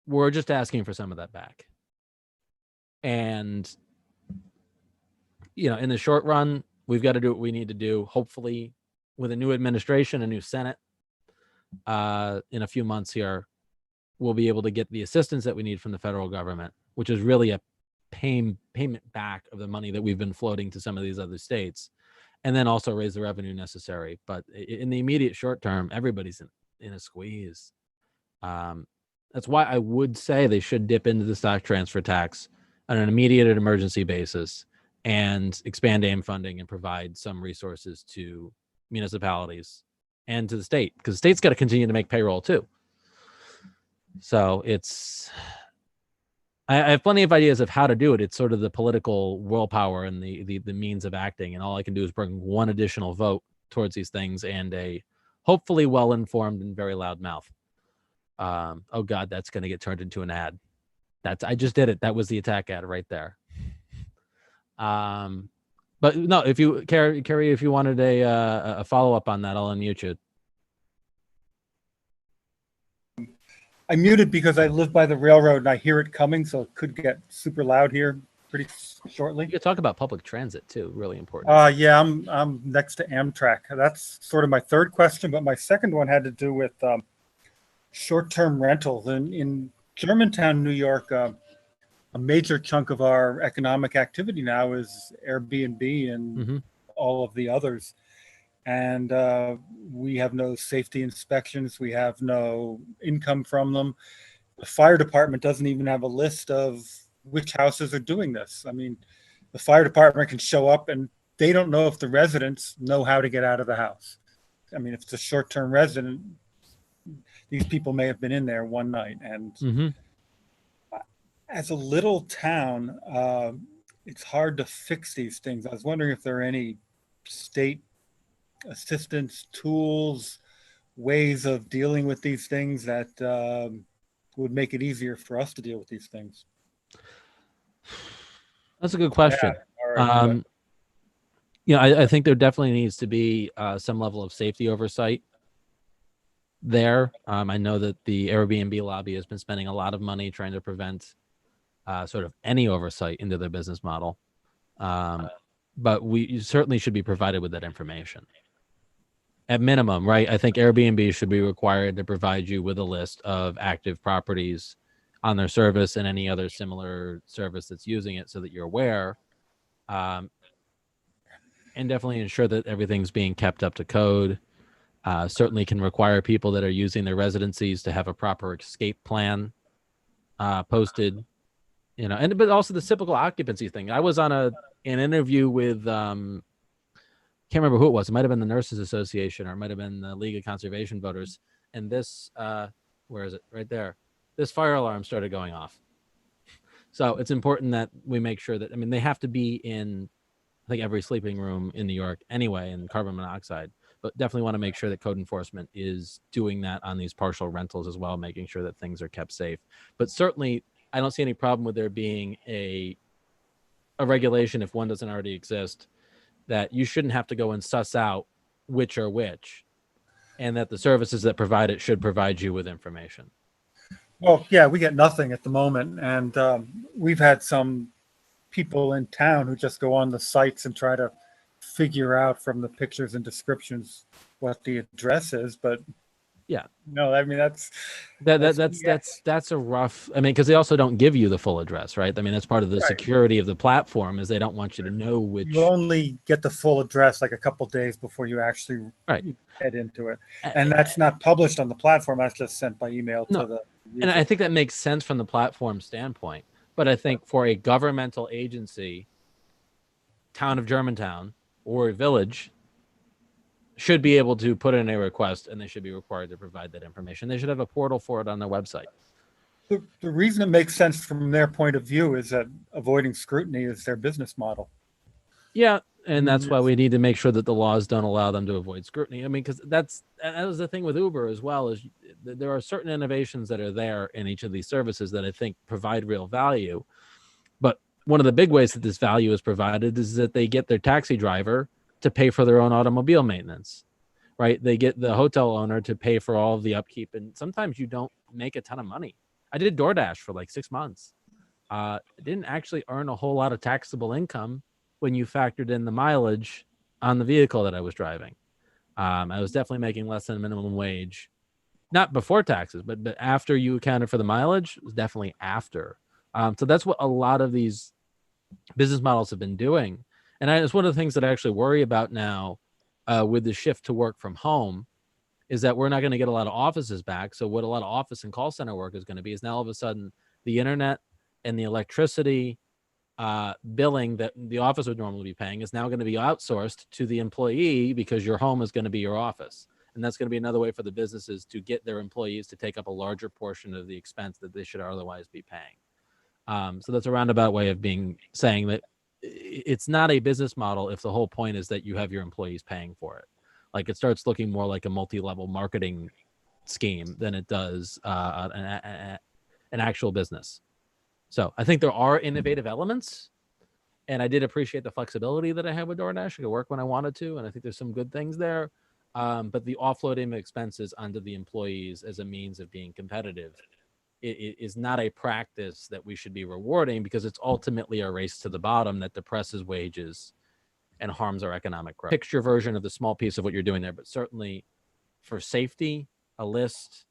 We're just asking for some of that back. And, in the short run, we've got to do what we need to do. Hopefully, with a new administration, a new Senate, in a few months here, we'll be able to get the assistance that we need from the federal government, which is really a payment back of the money that we've been floating to some of these other states, and then also raise the revenue necessary. But in the immediate short term, everybody's in a squeeze. That's why I would say they should dip into the stock transfer tax on an immediate and emergency basis and expand AIM funding and provide some resources to municipalities and to the state, because the state's got to continue to make payroll too. So I have plenty of ideas of how to do it. It's sort of the political willpower and the means of acting. And all I can do is bring one additional vote towards these things and a hopefully well-informed and very loud mouth. Oh God, that's going to get turned into an ad. I just did it. That was the attack ad right there. But no, if you, Carrie, if you wanted a follow-up on that, I'll unmute you. I muted because I live by the railroad and I hear it coming, so it could get super loud here pretty shortly. You could talk about public transit too, really important. Yeah, I'm next to Amtrak. That's sort of my third question, but my second one had to do with short-term rentals. In Germantown, New York, a major chunk of our economic activity now is Airbnb and all of the others. And we have no safety inspections. We have no income from them. The fire department doesn't even have a list of which houses are doing this. I mean, the fire department can show up and they don't know if the residents know how to get out of the house. I mean, if it's a short-term resident, these people may have been in there one night. And as a little town, it's hard to fix these things. I was wondering if there are any state assistance, tools, ways of dealing with these things that would make it easier for us to deal with these things. That's a good question. Yeah, I think there definitely needs to be some level of safety oversight there. I know that the Airbnb lobby has been spending a lot of money trying to prevent sort of any oversight into their business model. But we certainly should be provided with that information. At minimum, right? I think Airbnb should be required to provide you with a list of active properties on their service and any other similar service that's using it so that you're aware. and definitely ensure that everything's being kept up to code. Certainly can require people that are using their residencies to have a proper escape plan posted, but also the typical occupancy thing. I was on an interview with can't remember who it was. It might have been the Nurses Association, or it might have been the League of Conservation Voters. And this, where is it? Right there. This fire alarm started going off. So it's important that we make sure that, they have to be in, I think, every sleeping room in New York anyway, in carbon monoxide, but definitely want to make sure that code enforcement is doing that on these partial rentals as well, making sure that things are kept safe. But certainly I don't see any problem with there being a regulation, if one doesn't already exist, that you shouldn't have to go and suss out which are which, and that the services that provide it should provide you with information. Well, yeah, we get nothing at the moment. And we've had some people in town who just go on the sites and try to figure out from the pictures and descriptions what the address is. But yeah, no, that's a rough, because they also don't give you the full address, right? That's part of the security of the platform, is they don't want you to know which. You only get the full address like a couple days before you actually head into it. And that's not published on the platform. That's just sent by email to the user. And I think that makes sense from the platform standpoint. But I think for a governmental agency, Town of Germantown or a village should be able to put in a request, and they should be required to provide that information. They should have a portal for it on their website. The reason it makes sense from their point of view is that avoiding scrutiny is their business model. Yeah, and that's why we need to make sure that the laws don't allow them to avoid scrutiny. Because that was the thing with Uber as well, is there are certain innovations that are there in each of these services that I think provide real value. But one of the big ways that this value is provided is that they get their taxi driver to pay for their own automobile maintenance, right? They get the hotel owner to pay for all of the upkeep. And sometimes you don't make a ton of money. I did DoorDash for like 6 months. Didn't actually earn a whole lot of taxable income when you factored in the mileage on the vehicle that I was driving. I was definitely making less than minimum wage, not before taxes, but after you accounted for the mileage, it was definitely after. So that's what a lot of these business models have been doing. And it's one of the things that I actually worry about now with the shift to work from home, is that we're not going to get a lot of offices back. So what a lot of office and call center work is going to be is now all of a sudden the internet and the electricity billing that the office would normally be paying is now going to be outsourced to the employee, because your home is going to be your office. And that's going to be another way for the businesses to get their employees to take up a larger portion of the expense that they should otherwise be paying. So that's a roundabout way of saying that it's not a business model if the whole point is that you have your employees paying for it. Like, it starts looking more like a multi-level marketing scheme than it does an actual business. So I think there are innovative elements, and I did appreciate the flexibility that I had with DoorDash. I could work when I wanted to, and I think there's some good things there. But the offloading of expenses onto the employees as a means of being competitive is not a practice that we should be rewarding, because it's ultimately a race to the bottom that depresses wages and harms our economic growth. Picture version of the small piece of what you're doing there, but certainly for safety, a list,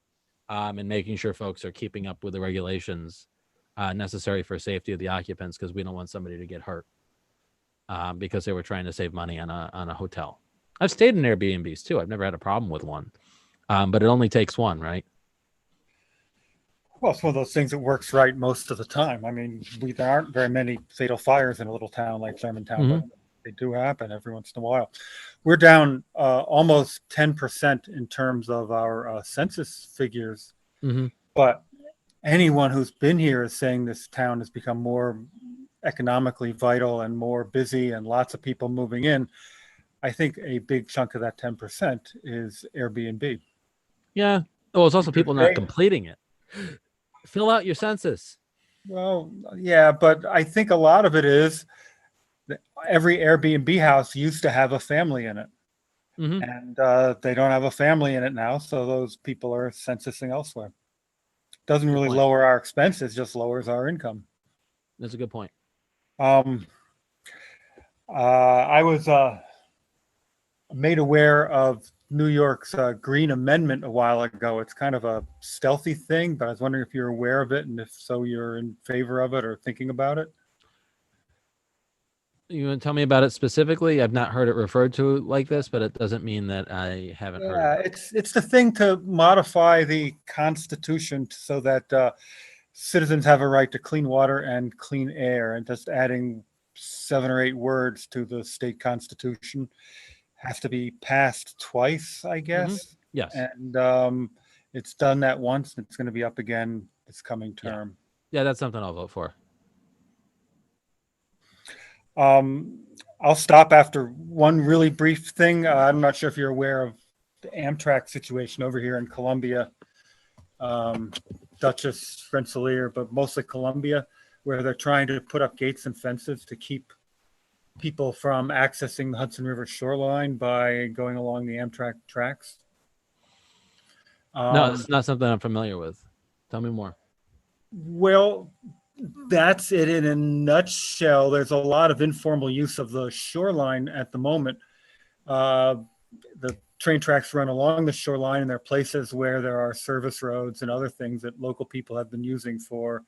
and making sure folks are keeping up with the regulations necessary for safety of the occupants, because we don't want somebody to get hurt because they were trying to save money on a hotel. I've stayed in Airbnbs too. I've never had a problem with one, but it only takes one, right? Well, it's one of those things that works right most of the time. I mean, there aren't very many fatal fires in a little town like Germantown, but they do happen every once in a while. We're down almost 10% in terms of our census figures, but anyone who's been here is saying this town has become more economically vital and more busy and lots of people moving in. I think a big chunk of that 10% is Airbnb. Yeah. Oh, it's also people not completing it. Fill out your census. Well, yeah, but I think a lot of it is that every Airbnb house used to have a family in it. And they don't have a family in it now. So those people are censusing elsewhere. Doesn't really lower our expenses, just lowers our income. That's a good point. I was made aware of New York's Green Amendment a while ago. It's kind of a stealthy thing, but I was wondering if you're aware of it, and if so, you're in favor of it or thinking about it. You want to tell me about it specifically? I've not heard it referred to like this, but it doesn't mean that I haven't heard Yeah, of it. it's the thing to modify the Constitution so that citizens have a right to clean water and clean air, and just adding 7 or 8 words to the state constitution has to be passed twice, I guess. Yes. And it's done that once, and it's going to be up again this coming Yeah. term. Yeah, that's something I'll vote for. I'll stop after one really brief thing. I'm not sure if you're aware of the Amtrak situation over here in Columbia, Dutchess, Rensselaer, but mostly Columbia, where they're trying to put up gates and fences to keep people from accessing the Hudson River shoreline by going along the Amtrak tracks. No, it's not something I'm familiar with. Tell me more. Well, that's it in a nutshell. There's a lot of informal use of the shoreline at the moment. The train tracks run along the shoreline, and there are places where there are service roads and other things that local people have been using for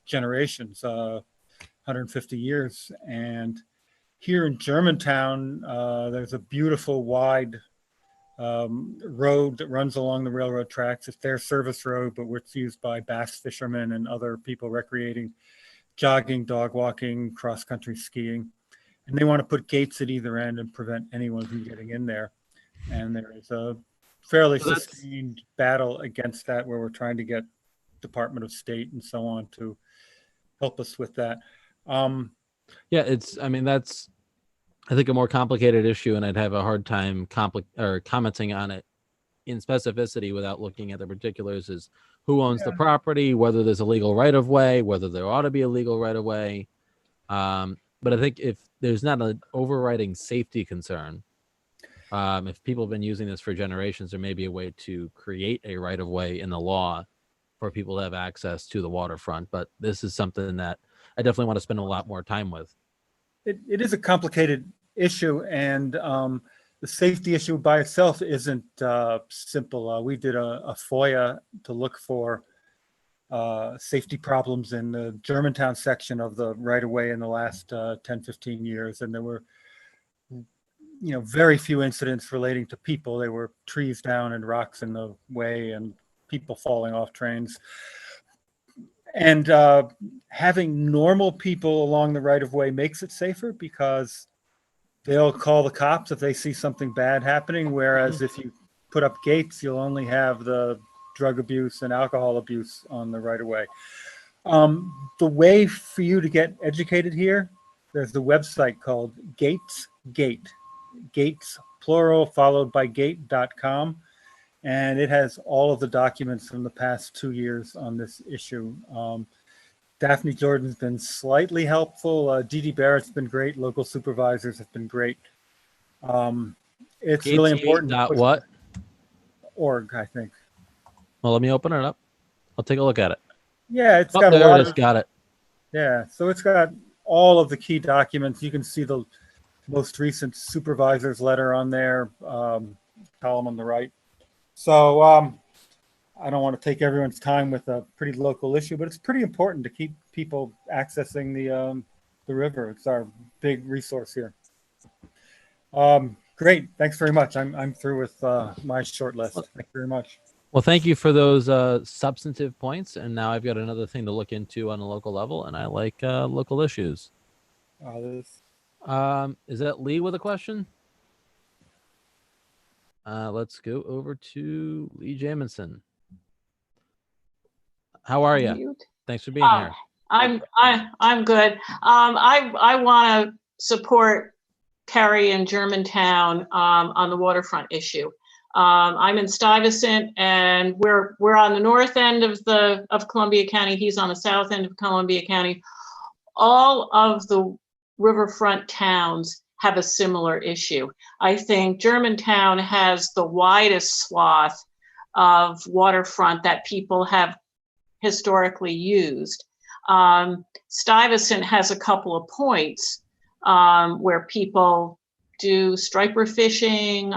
generations, 150 years. And here in Germantown, there's a beautiful wide road that runs along the railroad tracks. It's their service road, but it's used by bass fishermen and other people recreating, jogging, dog walking, cross-country skiing. And they want to put gates at either end and prevent anyone from getting in there. And there is a fairly sustained battle against that, where we're trying to get Department of State and so on to help us with that. Yeah, that's, I think, a more complicated issue, and I'd have a hard time commenting on it in specificity without looking at the particulars. Is who owns the property, whether there's a legal right of way, whether there ought to be a legal right of way. But I think if there's not an overriding safety concern, if people have been using this for generations, there may be a way to create a right of way in the law for people to have access to the waterfront. But this is something that I definitely want to spend a lot more time with. It is a complicated issue, and the safety issue by itself isn't simple. We did a FOIA to look for safety problems in the Germantown section of the right-of-way in the last 10, 15 years, and there were very few incidents relating to people. There were trees down and rocks in the way and people falling off trains. And having normal people along the right-of-way makes it safer, because they'll call the cops if they see something bad happening, whereas if you put up gates, you'll only have the drug abuse and alcohol abuse on the right-of-way. The way for you to get educated here, there's the website called Gates, plural, followed by gate.com. And it has all of the documents from the past 2 years on this issue. Daphne Jordan's been slightly helpful. Dee Dee Barrett's been great. Local supervisors have been great. It's really important. What? Org, I think. Well, let me open it up. I'll take a look at it. Yeah, it's got a there lot it is. Got it. Yeah, so it's got all of the key documents. You can see the most recent supervisor's letter on there, column on the right. So I don't want to take everyone's time with a pretty local issue, but it's pretty important to keep people accessing the river. It's our big resource here. Great, thanks very much. I'm through with my short list. Thank you very much. Well, thank you for those substantive points. And now I've got another thing to look into on a local level, and I like local issues. Is that Lee with a question? Let's go over to Lee Jamison. How are you? Thanks for being here. I'm good. I want to support Kerry and Germantown on the waterfront issue. I'm in Stuyvesant, and we're on the north end of Columbia County. He's on the south end of Columbia County. All of the riverfront towns have a similar issue. I think Germantown has the widest swath of waterfront that people have historically used. Stuyvesant has a couple of points where people do striper fishing.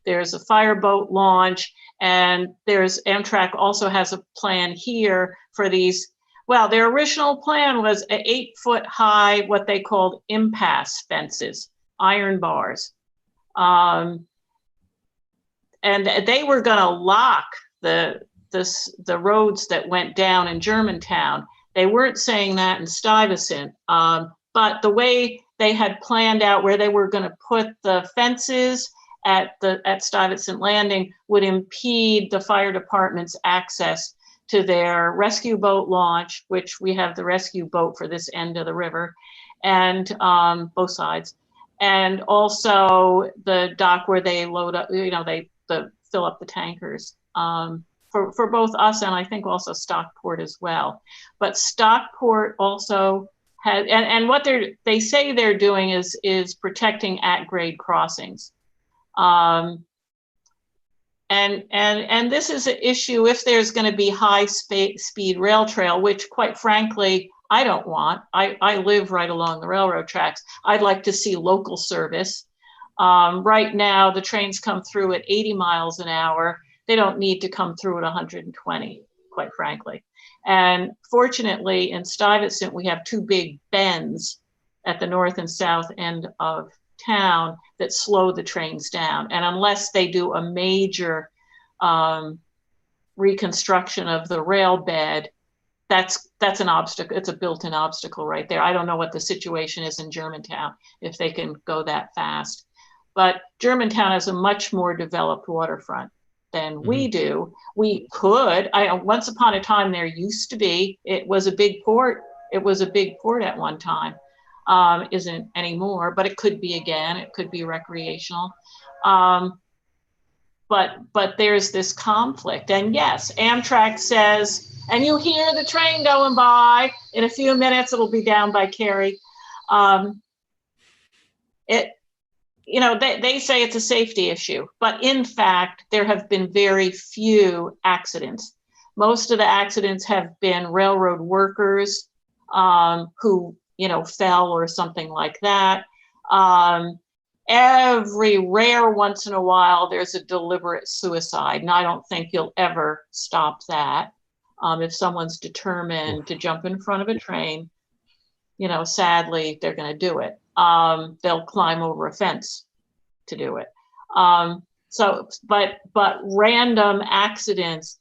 There's a fireboat launch, and Amtrak also has a plan here for these Well, their original plan was 8-foot high, what they called impasse fences, iron bars. And they were going to lock the roads that went down in Germantown. They weren't saying that in Stuyvesant, but the way they had planned out where they were going to put the fences at Stuyvesant Landing would impede the fire department's access to their rescue boat launch, which we have the rescue boat for this end of the river, and both sides, and also the dock where they load up, they fill up the tankers for both us and I think also Stockport as well. But Stockport also had, and what they say they're doing is protecting at-grade crossings. And this is an issue if there's going to be high speed rail trail, which quite frankly, I don't want. I live right along the railroad tracks. I'd like to see local service. Right now, the trains come through at 80 miles an hour. They don't need to come through at 120, quite frankly. And fortunately, in Stuyvesant, we have two big bends at the north and south end of town that slow the trains down. And unless they do a major reconstruction of the rail bed, that's an obstacle. It's a built-in obstacle right there. I don't know what the situation is in Germantown, if they can go that fast. But Germantown has a much more developed waterfront than we do. We could, once upon a time there used to be, it was a big port. It was a big port at one time. Isn't anymore, but it could be again. It could be recreational. But there's this conflict. And yes, Amtrak says, and you hear the train going by. In a few minutes, it'll be down by Cary. They say it's a safety issue, but in fact, there have been very few accidents. Most of the accidents have been railroad workers who fell or something like that. Every rare once in a while, there's a deliberate suicide. And I don't think you'll ever stop that. If someone's determined to jump in front of a train, sadly, they're going to do it. They'll climb over a fence to do it. But random accidents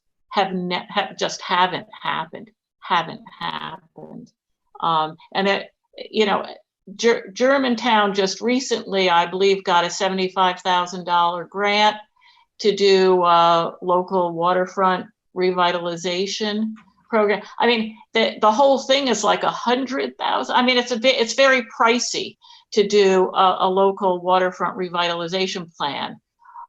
just haven't happened. Germantown just recently, I believe, got a $75,000 grant to do local waterfront revitalization program. I mean, the whole thing is like $100,000. I mean, it's very pricey to do a local waterfront revitalization plan.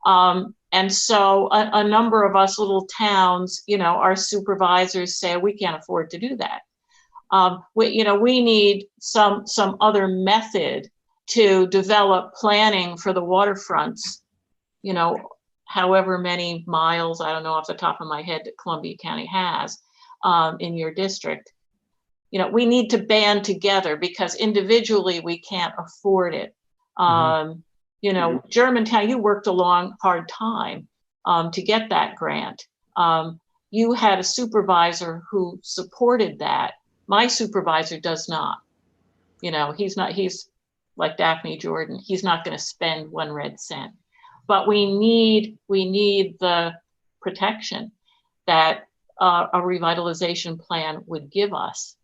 And so a number of us little towns, our supervisors say we can't afford to do that. We need some other method to develop planning for the waterfronts, however many miles, I don't know off the top of my head, that Columbia County has in your district. We need to band together because individually we can't afford it. Germantown, you worked a long, hard time to get that grant. You had a supervisor who supported that. My supervisor does not. He's like Daphne Jordan. He's not going to spend one red cent. But we need the protection that a revitalization plan would give us,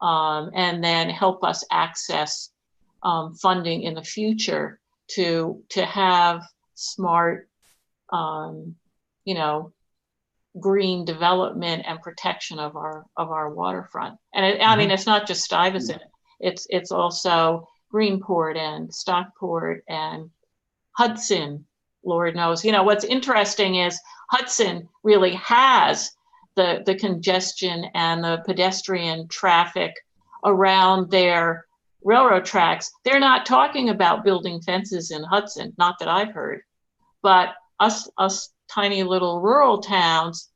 and then help us access funding in the future to have smart, green development and protection of our waterfront. And I mean, it's not just Stuyvesant. It's also Greenport and Stockport and Hudson, Lord knows. What's interesting is Hudson really has the congestion and the pedestrian traffic around their railroad tracks. They're not talking about building fences in Hudson, not that I've heard, but us tiny little rural towns,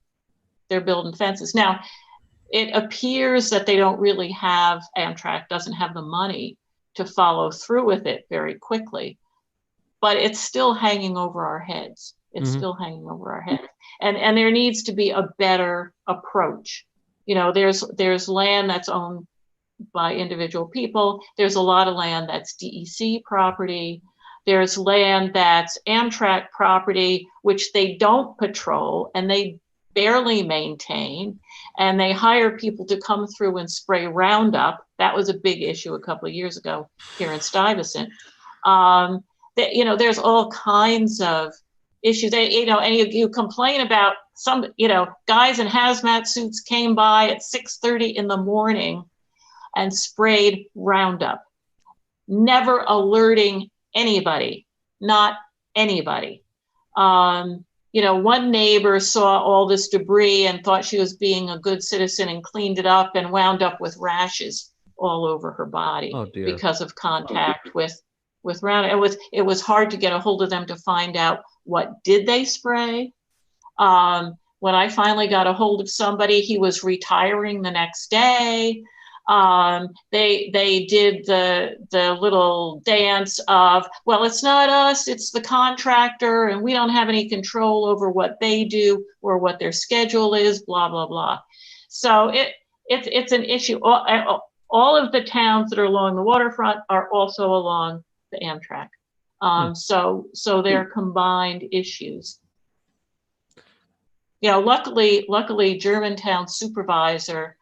they're building fences. Now, it appears that they don't really have, Amtrak doesn't have the money to follow through with it very quickly, but it's still hanging over our heads. It's still hanging over our heads. And there needs to be a better approach You know, there's land that's owned by individual people. There's a lot of land that's DEC property. There's land that's Amtrak property, which they don't patrol and they barely maintain. And they hire people to come through and spray Roundup. That was a big issue a couple of years ago here in Stuyvesant. That, you know, there's all kinds of issues. You know, and you complain about some, you know, guys in hazmat suits came by at 6:30 in the morning and sprayed Roundup, never alerting anybody, not anybody. You know, one neighbor saw all this debris and thought she was being a good citizen and cleaned it up and wound up with rashes all over her body because of contact with Roundup. It was hard to get a hold of them to find out what did they spray. When I finally got a hold of somebody, he was retiring the next day. They did the little dance of, well, it's not us, it's the contractor, and we don't have any control over what they do or what their schedule is, blah, blah, blah. So it's an issue. All of the towns that are along the waterfront are also along the Amtrak. So they're combined issues. You know, luckily Germantown supervisor,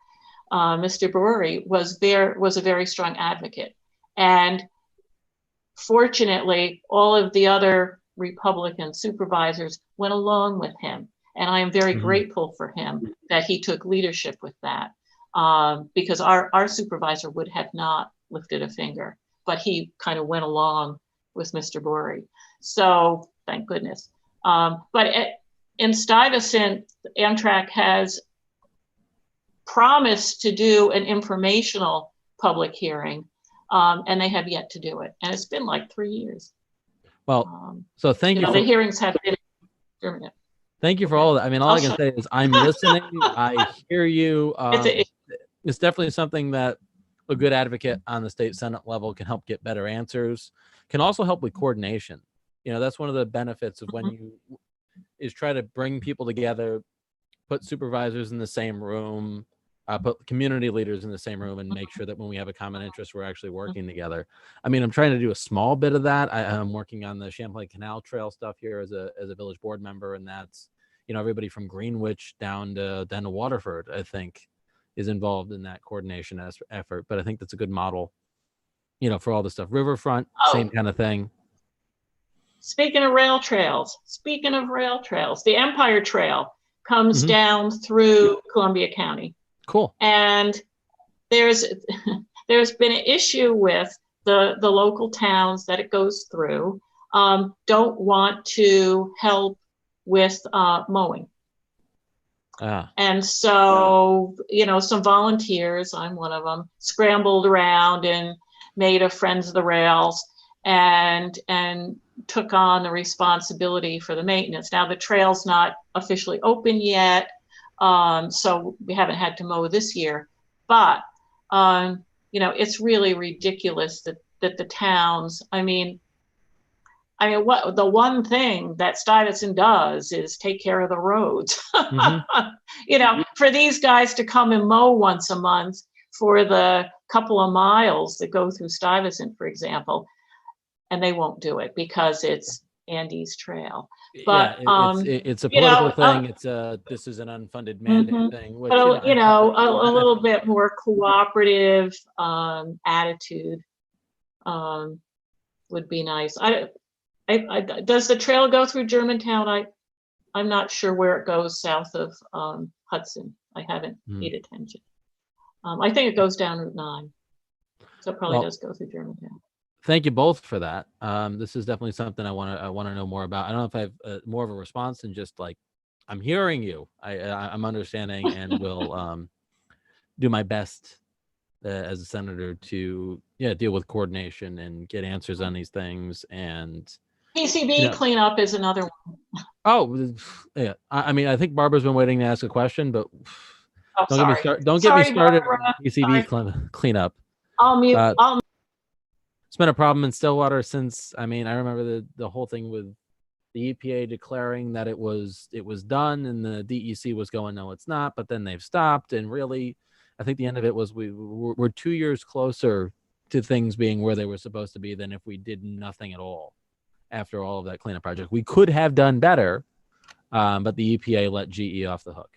Mr. Brewery was a very strong advocate. And fortunately, all of the other Republican supervisors went along with him. And I am very grateful for him that he took leadership with that, because our supervisor would have not lifted a finger, but he kind of went along with Mr. Brewery. So thank goodness. But in Stuyvesant, Amtrak has promised to do an informational public hearing, and they have yet to do it. And it's been like 3 years. Well, so thank you. The hearings have been determinate. Thank you for all that. I mean, all I can say is I'm listening. I hear you. It's definitely something that a good advocate on the state Senate level can help get better answers, can also help with coordination. You know, that's one of the benefits of when you is try to bring people together, put supervisors in the same room, put community leaders in the same room, and make sure that when we have a common interest, we're actually working together. I mean, I'm trying to do a small bit of that. I'm working on the Champlain Canal Trail stuff here as a village board member, and that's, you know, everybody from Greenwich down to Waterford, I think, is involved in that coordination effort. But I think that's a good model, you know, for all the stuff. Riverfront, same kind of thing. Speaking of rail trails, the Empire Trail comes down through Columbia County. Cool. And there's been an issue with the local towns that it goes through, don't want to help with mowing. And so, you know, some volunteers, I'm one of them, scrambled around and made a Friends of the Rails and took on the responsibility for the maintenance. Now the trail's not officially open yet, so we haven't had to mow this year, but you know, it's really ridiculous that the towns, I mean, what the one thing that Stuyvesant does is take care of the roads. You know, for these guys to come and mow once a month for the couple of miles that go through Stuyvesant, for example, and they won't do it because it's Andy's Trail. But it's a political thing. It's this is an unfunded mandate thing. Which, but you know, a little bit more cooperative attitude would be nice. Does the trail go through Germantown? I'm not sure where it goes south of Hudson. I haven't paid attention. I think it goes down Route 9, so it probably does go through Germantown. Thank you both for that. This is definitely something I want to know more about. I don't know if I have more of a response than just like, I'm hearing you. I'm understanding, and will do my best as a senator to deal with coordination and get answers on these things. And PCB cleanup is another one. Oh, yeah. I mean, I think Barbara's been waiting to ask a question, but don't get me started on PCB cleanup. I'll mute. It's been a problem in Stillwater since, I mean, I remember the whole thing with the EPA declaring that it was done, and the DEC was going, no, it's not. But then they've stopped, and really, I think the end of it was we're 2 years closer to things being where they were supposed to be than if we did nothing at all after all of that cleanup project. We could have done better, but the EPA let GE off the hook.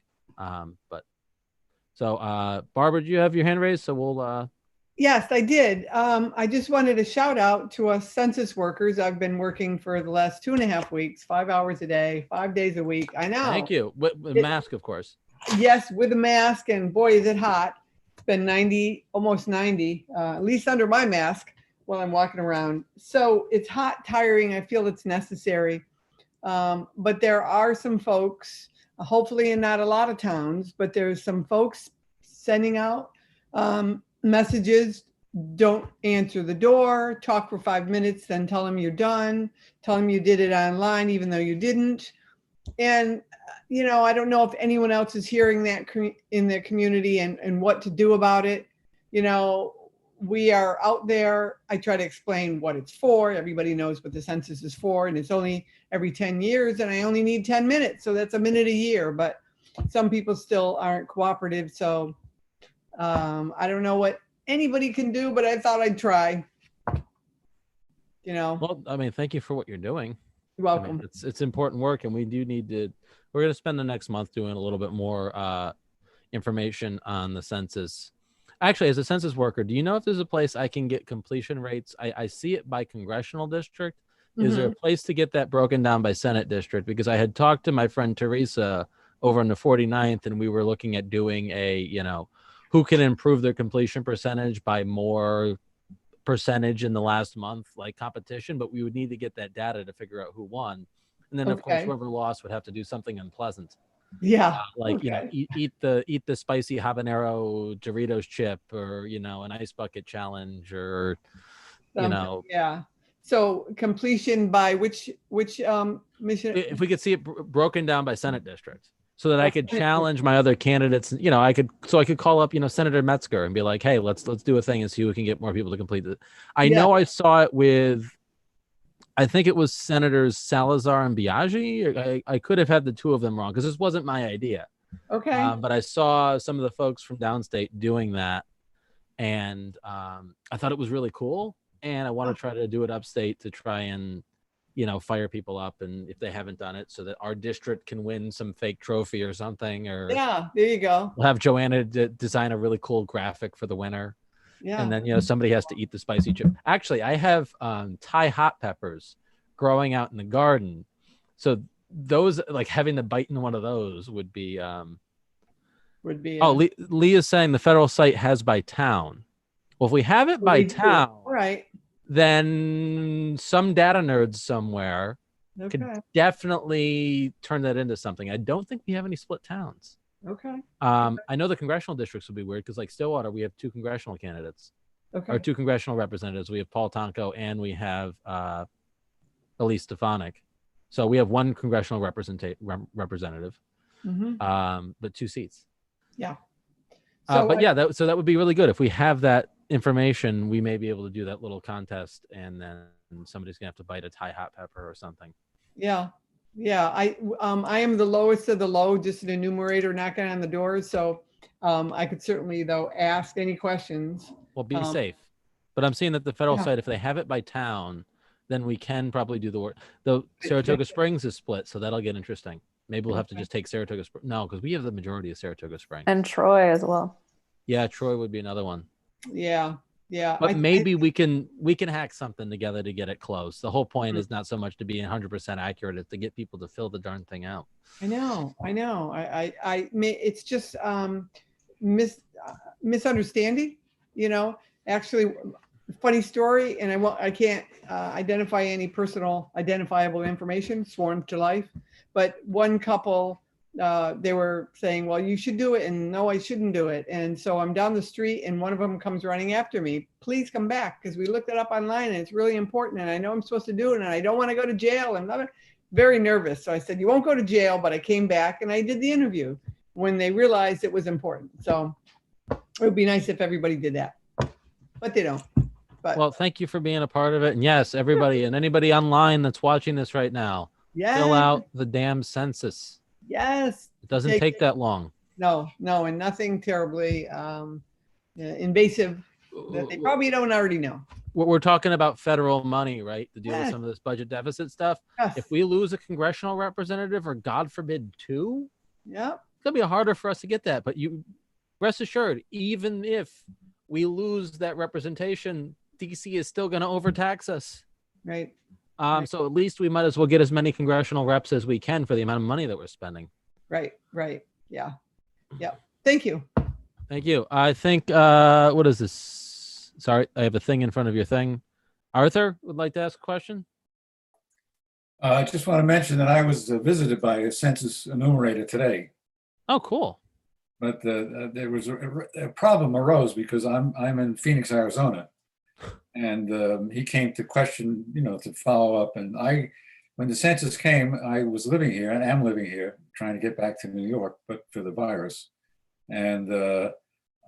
Barbara, do you have your hand raised? So we'll. Yes, I did. I just wanted a shout out to us census workers. I've been working for the last 2.5 weeks, 5 hours a day, 5 days a week. I know. Thank you. With mask, of course. Yes, with a mask, and boy, is it hot. It's been 90, almost 90, at least under my mask while I'm walking around. So it's hot, tiring. I feel it's necessary. But there are some folks, hopefully in not a lot of towns, but there's some folks sending out messages. Don't answer the door, talk for 5 minutes, then tell them you're done, tell them you did it online even though you didn't. And I don't know if anyone else is hearing that in their community and what to do about it. We are out there. I try to explain what it's for. Everybody knows what the census is for, and it's only every 10 years, and I only need 10 minutes. So that's a minute a year, but some people still aren't cooperative. So I don't know what anybody can do, but I thought I'd try. Well, I mean, thank you for what you're doing. You're welcome. I mean, it's important work, and we do need to. We're going to spend the next month doing a little bit more information on the census. Actually, as a census worker, do you know if there's a place I can get completion rates? I see it by congressional district. Is there a place to get that broken down by Senate district? Because I had talked to my friend Teresa over on the 49th, and we were looking at doing who can improve their completion percentage by more percentage in the last month, like competition, but we would need to get that data to figure out who won. And then of course, whoever lost would have to do something unpleasant. Yeah. Eat the spicy habanero Doritos chip, or, an ice bucket challenge, or, something. Yeah. So completion by which mission? If we could see it broken down by Senate district, so that I could challenge my other candidates. I could call up, Senator Metzger and be like, hey, let's do a thing and see who can get more people to complete it. I know I saw it with, I think it was Senators Salazar and Biaggi. I could have had the two of them wrong because this wasn't my idea. Okay. But I saw some of the folks from downstate doing that, and I thought it was really cool. And I want to try to do it upstate to try and, fire people up, and if they haven't done it, so that our district can win some fake trophy or something. Or yeah, there you go. We'll have Joanna design a really cool graphic for the winner. Yeah. And then, somebody has to eat the spicy chip. Actually, I have Thai hot peppers growing out in the garden. So those, like having to bite in one of those would be. Lee is saying the federal site has by town. Well, if we have it by town, right, then some data nerds somewhere could definitely turn that into something. I don't think we have any split towns. Okay. I know the congressional districts would be weird because, like Stillwater, we have 2 congressional candidates, or 2 congressional representatives. We have Paul Tonko and we have Elise Stefanik. So we have 1 congressional representative, but 2 seats. Yeah. So that would be really good if we have that information. We may be able to do that little contest, and then somebody's gonna have to bite a Thai hot pepper or something. Yeah. Yeah, I am the lowest of the low, just an enumerator knocking on the doors. So I could certainly, though, ask any questions. Well, be safe. But I'm seeing that the federal site, if they have it by town, then we can probably do the work. Though Saratoga Springs is split, so that'll get interesting. Maybe we'll have to just take Saratoga Springs. No, because we have the majority of Saratoga Springs. And Troy as well. Yeah, Troy would be another one. Yeah. Yeah. But maybe we can hack something together to get it close. The whole point is not so much to be 100% accurate, it's to get people to fill the darn thing out. I know. It's just misunderstanding, actually funny story. And I can't identify any personal identifiable information sworn to life, but one couple, they were saying, well, you should do it. And no, I shouldn't do it. And so I'm down the street and one of them comes running after me. Please come back, because we looked it up online and it's really important. And I know I'm supposed to do it and I don't want to go to jail. And I'm very nervous. So I said, you won't go to jail, but I came back and I did the interview when they realized it was important. So it would be nice if everybody did that, but they don't. But well, thank you for being a part of it. And yes, everybody and anybody online that's watching this right now, Yes. Fill out the damn census. Yes. It doesn't take that long. No, and nothing terribly invasive that they probably don't already know. We're talking about federal money, right? To deal with Yes. some of this budget deficit stuff. Yes. If we lose a congressional representative, or God forbid, two, Yep. it's gonna be harder for us to get that. But you rest assured, even if we lose that representation, DC is still gonna overtax us. Right. So at least we might as well get as many congressional reps as we can for the amount of money that we're spending. Right. Yeah. Thank you. Thank you. I think, what is this? Sorry, I have a thing in front of your thing. Arthur would like to ask a question. I just want to mention that I was visited by a census enumerator today, Oh, cool. but there was a problem arose because I'm in Phoenix, Arizona, and he came to question, to follow up. And when the census came, I was living here and am living here, trying to get back to New York, but for the virus. And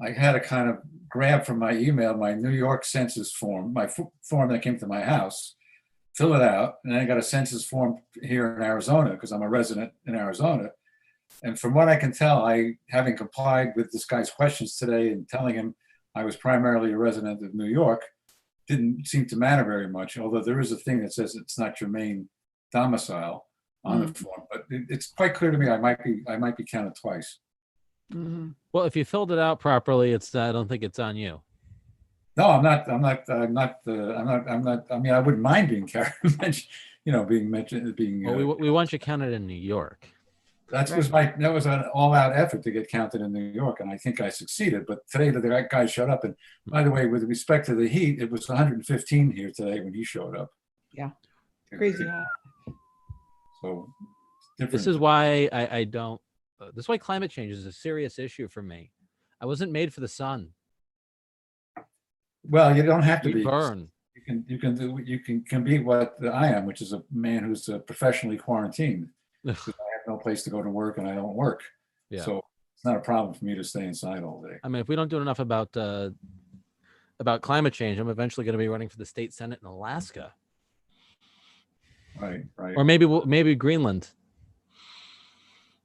I had to kind of grab from my email my New York census form, my form that came to my house, fill it out, and I got a census form here in Arizona because I'm a resident in Arizona. And from what I can tell, having complied with this guy's questions today and telling him I was primarily a resident of New York, didn't seem to matter very much, although there is a thing that says it's not your main domicile on the form. But it's quite clear to me I might be counted twice. Mm-hmm. Well, if you filled it out properly, I don't think it's on you. No, I'm not. I mean, I wouldn't mind being being mentioned. Well, we want you counted in New York. That was an all-out effort to get counted in New York, and I think I succeeded. But today, the guy showed up, and by the way, with respect to the heat, it was 115 here today when he showed up. Yeah, crazy. So this is why I don't. This is why climate change is a serious issue for me. I wasn't made for the sun. Well, you don't have to be. Burn. You can be what I am, which is a man who's professionally quarantined. I have no place to go to work, and I don't work. Yeah. So it's not a problem for me to stay inside all day. I mean, if we don't do enough about climate change, I'm eventually going to be running for the state senate in Alaska. Right. Or maybe Greenland.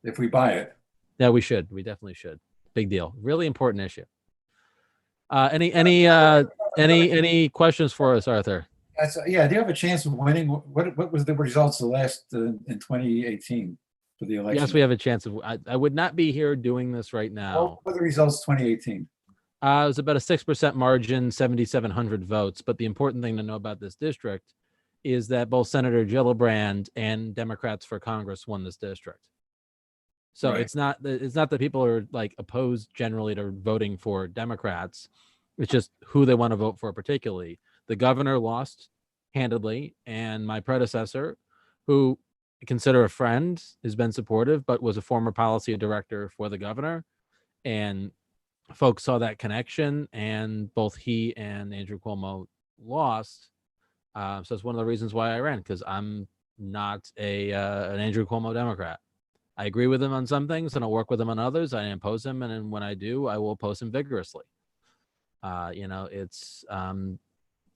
If we buy it. Yeah, we should. We definitely should. Big deal. Really important issue. Any questions for us, Arthur? Yeah. Do you have a chance of winning? What was the results in 2018 for the election? Yes, we have a chance of. I would not be here doing this right now. What were the results 2018? It was about a 6% margin, 7,700 votes. But the important thing to know about this district is that both Senator Gillibrand and Democrats for Congress won this district. So Right. it's not that people are like opposed generally to voting for Democrats. It's just who they want to vote for particularly. The governor lost handedly, and my predecessor, who I consider a friend, has been supportive, but was a former policy director for the governor. And folks saw that connection, and both he and Andrew Cuomo lost. So it's one of the reasons why I ran, because I'm not an Andrew Cuomo Democrat. I agree with him on some things, and I'll work with him on others. I oppose him, and then when I do, I will oppose him vigorously. It's.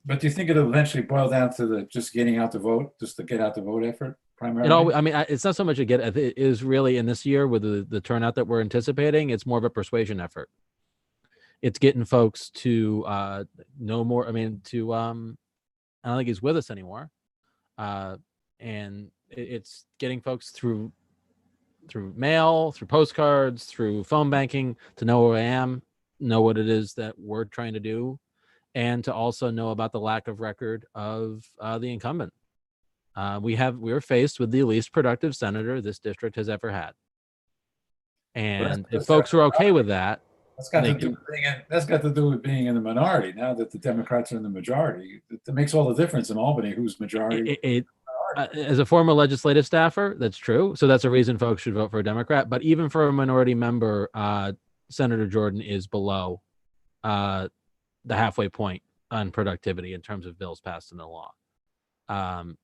But do you think it'll eventually boil down to just getting out the vote, just the get out the vote effort primarily? It's not so much it is really in this year with the turnout that we're anticipating. It's more of a persuasion effort. It's getting folks to know more. I don't think he's with us anymore, and it's getting folks through mail, through postcards, through phone banking to know who I am, know what it is that we're trying to do, and to also know about the lack of record of the incumbent. We're faced with the least productive senator this district has ever had. And if folks are okay with that, that's got to do with being in the minority. Now that the Democrats are in the majority, it makes all the difference in Albany who's majority. As a former legislative staffer, that's true. So that's a reason folks should vote for a Democrat. But even for a minority member, Senator Jordan is below the halfway point on productivity in terms of bills passed into law. And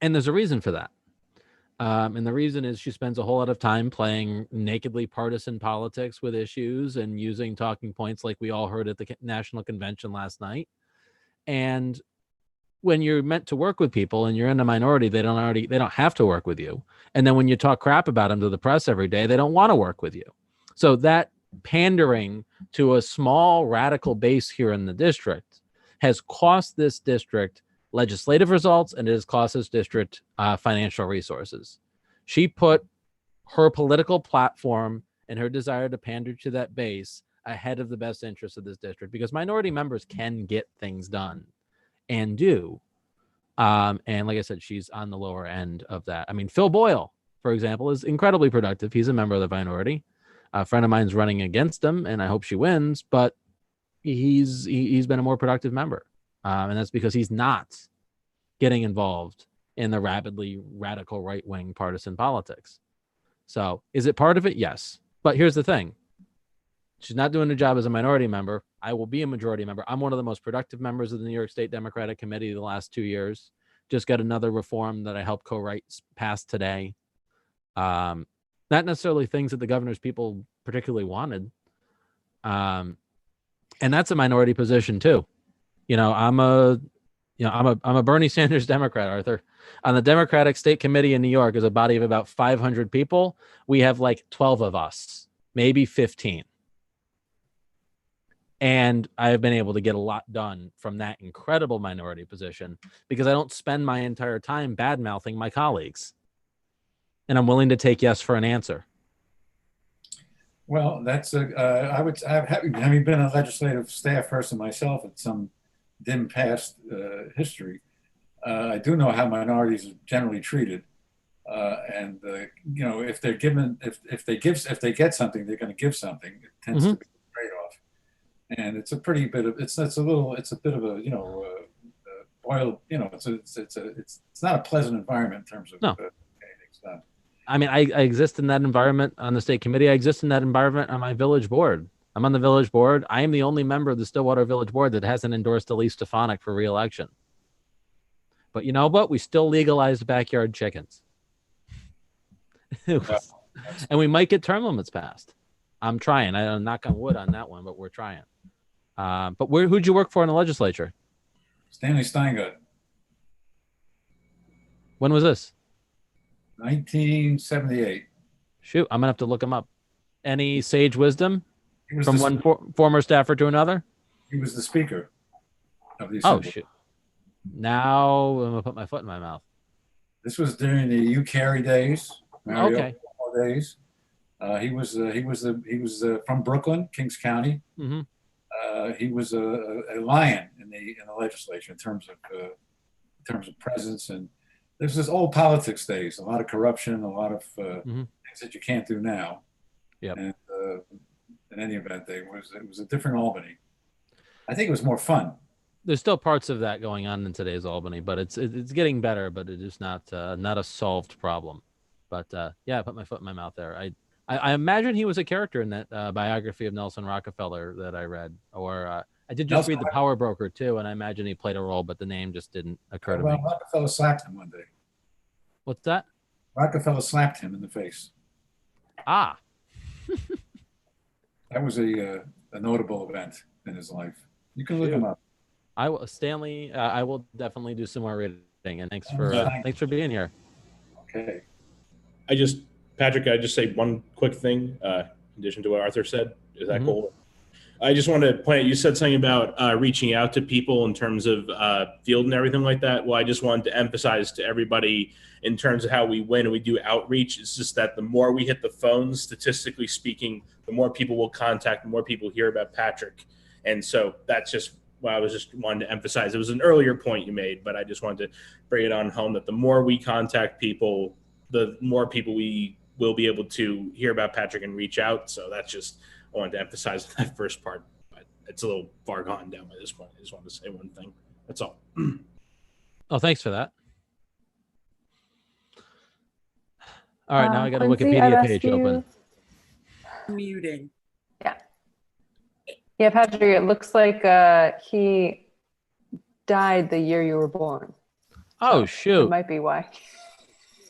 there's a reason for that. And the reason is she spends a whole lot of time playing nakedly partisan politics with issues and using talking points like we all heard at the National Convention last night. And when you're meant to work with people and you're in a minority, they don't have to work with you. And then when you talk crap about them to the press every day, they don't want to work with you. So that pandering to a small radical base here in the district has cost this district legislative results, and it has cost this district financial resources. She put her political platform and her desire to pander to that base ahead of the best interests of this district, because minority members can get things done and do. And like I said, she's on the lower end of that. I mean, Phil Boyle, for example, is incredibly productive. He's a member of the minority. A friend of mine's running against him, and I hope she wins, but he's been a more productive member. And that's because he's not getting involved in the rapidly radical right-wing partisan politics. So is it part of it? Yes. But here's the thing. She's not doing a job as a minority member. I will be a majority member. I'm one of the most productive members of the New York State Democratic Committee the last 2 years. Just got another reform that I helped co-write pass today. Not necessarily things that the governor's people particularly wanted. And that's a minority position too. I'm a Bernie Sanders Democrat, Arthur. On the Democratic State Committee in New York is a body of about 500 people. We have like 12 of us, maybe 15. And I have been able to get a lot done from that incredible minority position because I don't spend my entire time bad-mouthing my colleagues. And I'm willing to take yes for an answer. Well, that's having been a legislative staff person myself at some dim past history, I do know how minorities are generally treated, and if they're given, if they get something, they're going to give something. It tends to be a trade-off, and it's a pretty bit of it's a bit of a boiled, it's not a pleasant environment in terms of getting things done. I mean, I exist in that environment on the state committee. I exist in that environment on my village board. I'm on the village board. I am the only member of the Stillwater Village Board that hasn't endorsed Elise Stefanik for re-election. But you know what? We still legalized backyard chickens. And we might get term limits passed. I'm trying. I'm knock on wood on that one, but we're trying. But who'd you work for in the legislature? Stanley Steingart. When was this? 1978. Shoot, I'm going to have to look him up. Any sage wisdom from one former staffer to another? He was the speaker of the assembly. Oh, shoot. Now I'm going to put my foot in my mouth. This was during the Hugh Carey days. Okay. Days. He was from Brooklyn, Kings County. Mm-hmm. He was a lion in the legislature in terms of presence, and there's this old politics days, a lot of corruption, a lot of things that you can't do now. Yeah. And in any event, it was a different Albany. I think it was more fun. There's still parts of that going on in today's Albany, but it's getting better, but it is not a solved problem. But yeah, I put my foot in my mouth there. I imagine he was a character in that biography of Nelson Rockefeller that I read, or I did just read The Power Broker too, and I imagine he played a role, but the name just didn't occur to me. Rockefeller slapped him one day. What's that? Rockefeller slapped him in the face. Ah. That was a notable event in his life. You can look him up. I will, Stanley. I will definitely do some more reading, and thanks for being here. Okay. Patrick, I just say one quick thing in addition to what Arthur said. Is that cool? I just wanted to point out, you said something about reaching out to people in terms of field and everything like that. Well, I just wanted to emphasize to everybody in terms of how we win and we do outreach. It's just that the more we hit the phones, statistically speaking, the more people will contact, the more people hear about Patrick. And so that's just what I was just wanting to emphasize. It was an earlier point you made, but I just wanted to bring it on home that the more we contact people, the more people we will be able to hear about Patrick and reach out. So that's just, I wanted to emphasize that first part, but it's a little far gone down by this point. I just wanted to say one thing. That's all. Oh, thanks for that. All right, now I got a Quincy, Wikipedia page open. Muting. Yeah, Patrick, it looks like he died the year you were born. Oh, shoot. It might be why.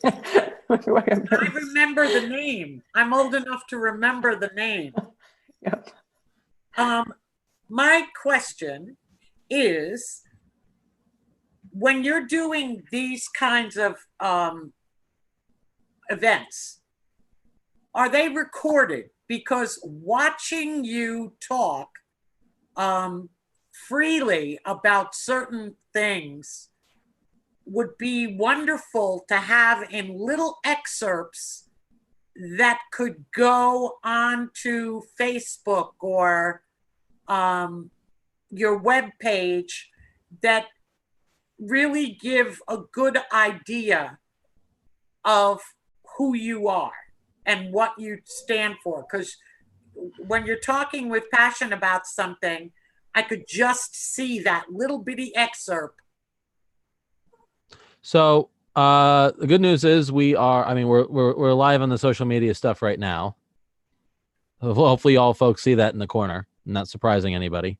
I remember the name. I'm old enough to remember the name. Yep. My question is, when you're doing these kinds of events, are they recorded? Because watching you talk freely about certain things would be wonderful to have in little excerpts that could go onto Facebook or your web page that really give a good idea of who you are and what you stand for. Because when you're talking with passion about something, I could just see that little bitty excerpt. So the good news is we're live on the social media stuff right now. Hopefully all folks see that in the corner, not surprising anybody.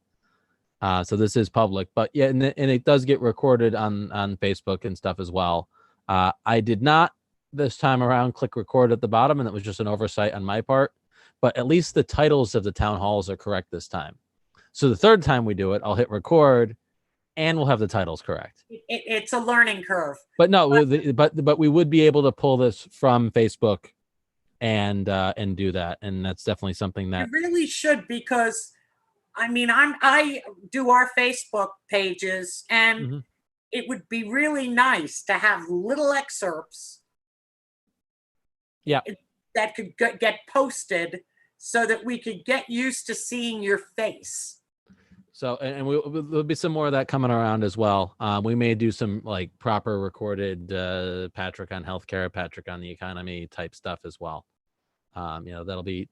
So this is public, but yeah, and it does get recorded on Facebook and stuff as well. I did not this time around click record at the bottom, and it was just an oversight on my part, but at least the titles of the town halls are correct this time. So the third time we do it, I'll hit record and we'll have the titles correct. It's a learning curve. But no, but we would be able to pull this from Facebook and do that. And that's definitely something that you really should, because I mean, I do our Facebook pages, and it would be really nice to have little excerpts. Yeah. That could get posted so that we could get used to seeing your face. So, and there'll be some more of that coming around as well. We may do some like proper recorded Patrick on healthcare, Patrick on the economy type stuff as well. That'll be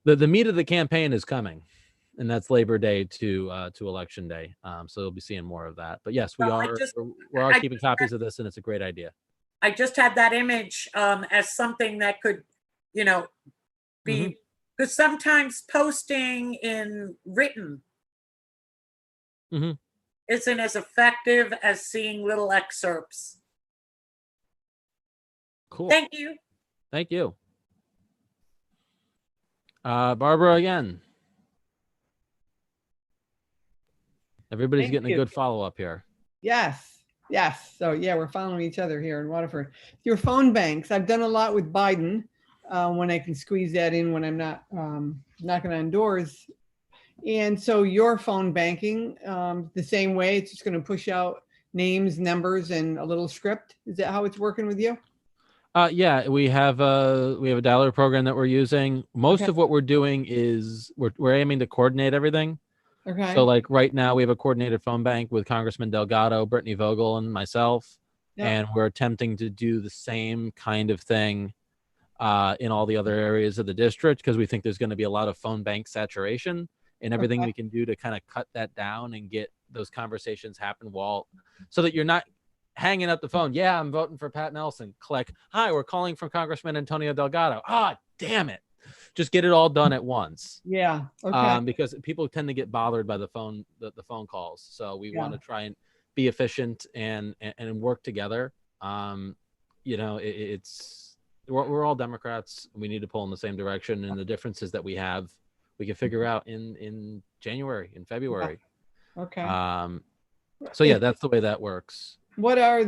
the meat of the campaign is coming, and that's Labor Day to Election Day. So we'll be seeing more of that. But yes, we are keeping copies of this, and it's a great idea. I just had that image as something that could, be, because sometimes posting in written isn't as effective as seeing little excerpts. Cool. Thank you. Thank you. Barbara again. Everybody's getting a good follow-up here. Yes. So yeah, we're following each other here in Waterford. Your phone banks. I've done a lot with Biden when I can squeeze that in when I'm not knocking on doors. And so your phone banking, the same way, it's just going to push out names, numbers, and a little script. Is that how it's working with you? Yeah, we have a dialer program that we're using. Most of what we're doing is we're aiming to coordinate everything. Okay. So like right now we have a coordinated phone bank with Congressman Delgado, Brittany Vogel, and myself. Yeah. And we're attempting to do the same kind of thing in all the other areas of the district, because we think there's going to be a lot of phone bank saturation, and everything we can do to kind of cut that down and get those conversations happen so that you're not hanging up the phone. Yeah, I'm voting for Pat Nelson. Click. Hi, we're calling from Congressman Antonio Delgado. Damn it. Just get it all done at once. Yeah. Okay. Because people tend to get bothered by the phone calls. So we want to try and be efficient and work together. We're all Democrats. We need to pull in the same direction, and the differences that we have, we can figure out in January, in February. Okay. So yeah, that's the way that works. What are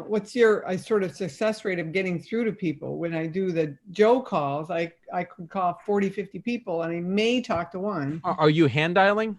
what's your sort of success rate of getting through to people? When I do the Joe calls, I could call 40, 50 people, and I may talk to one. Are you hand dialing?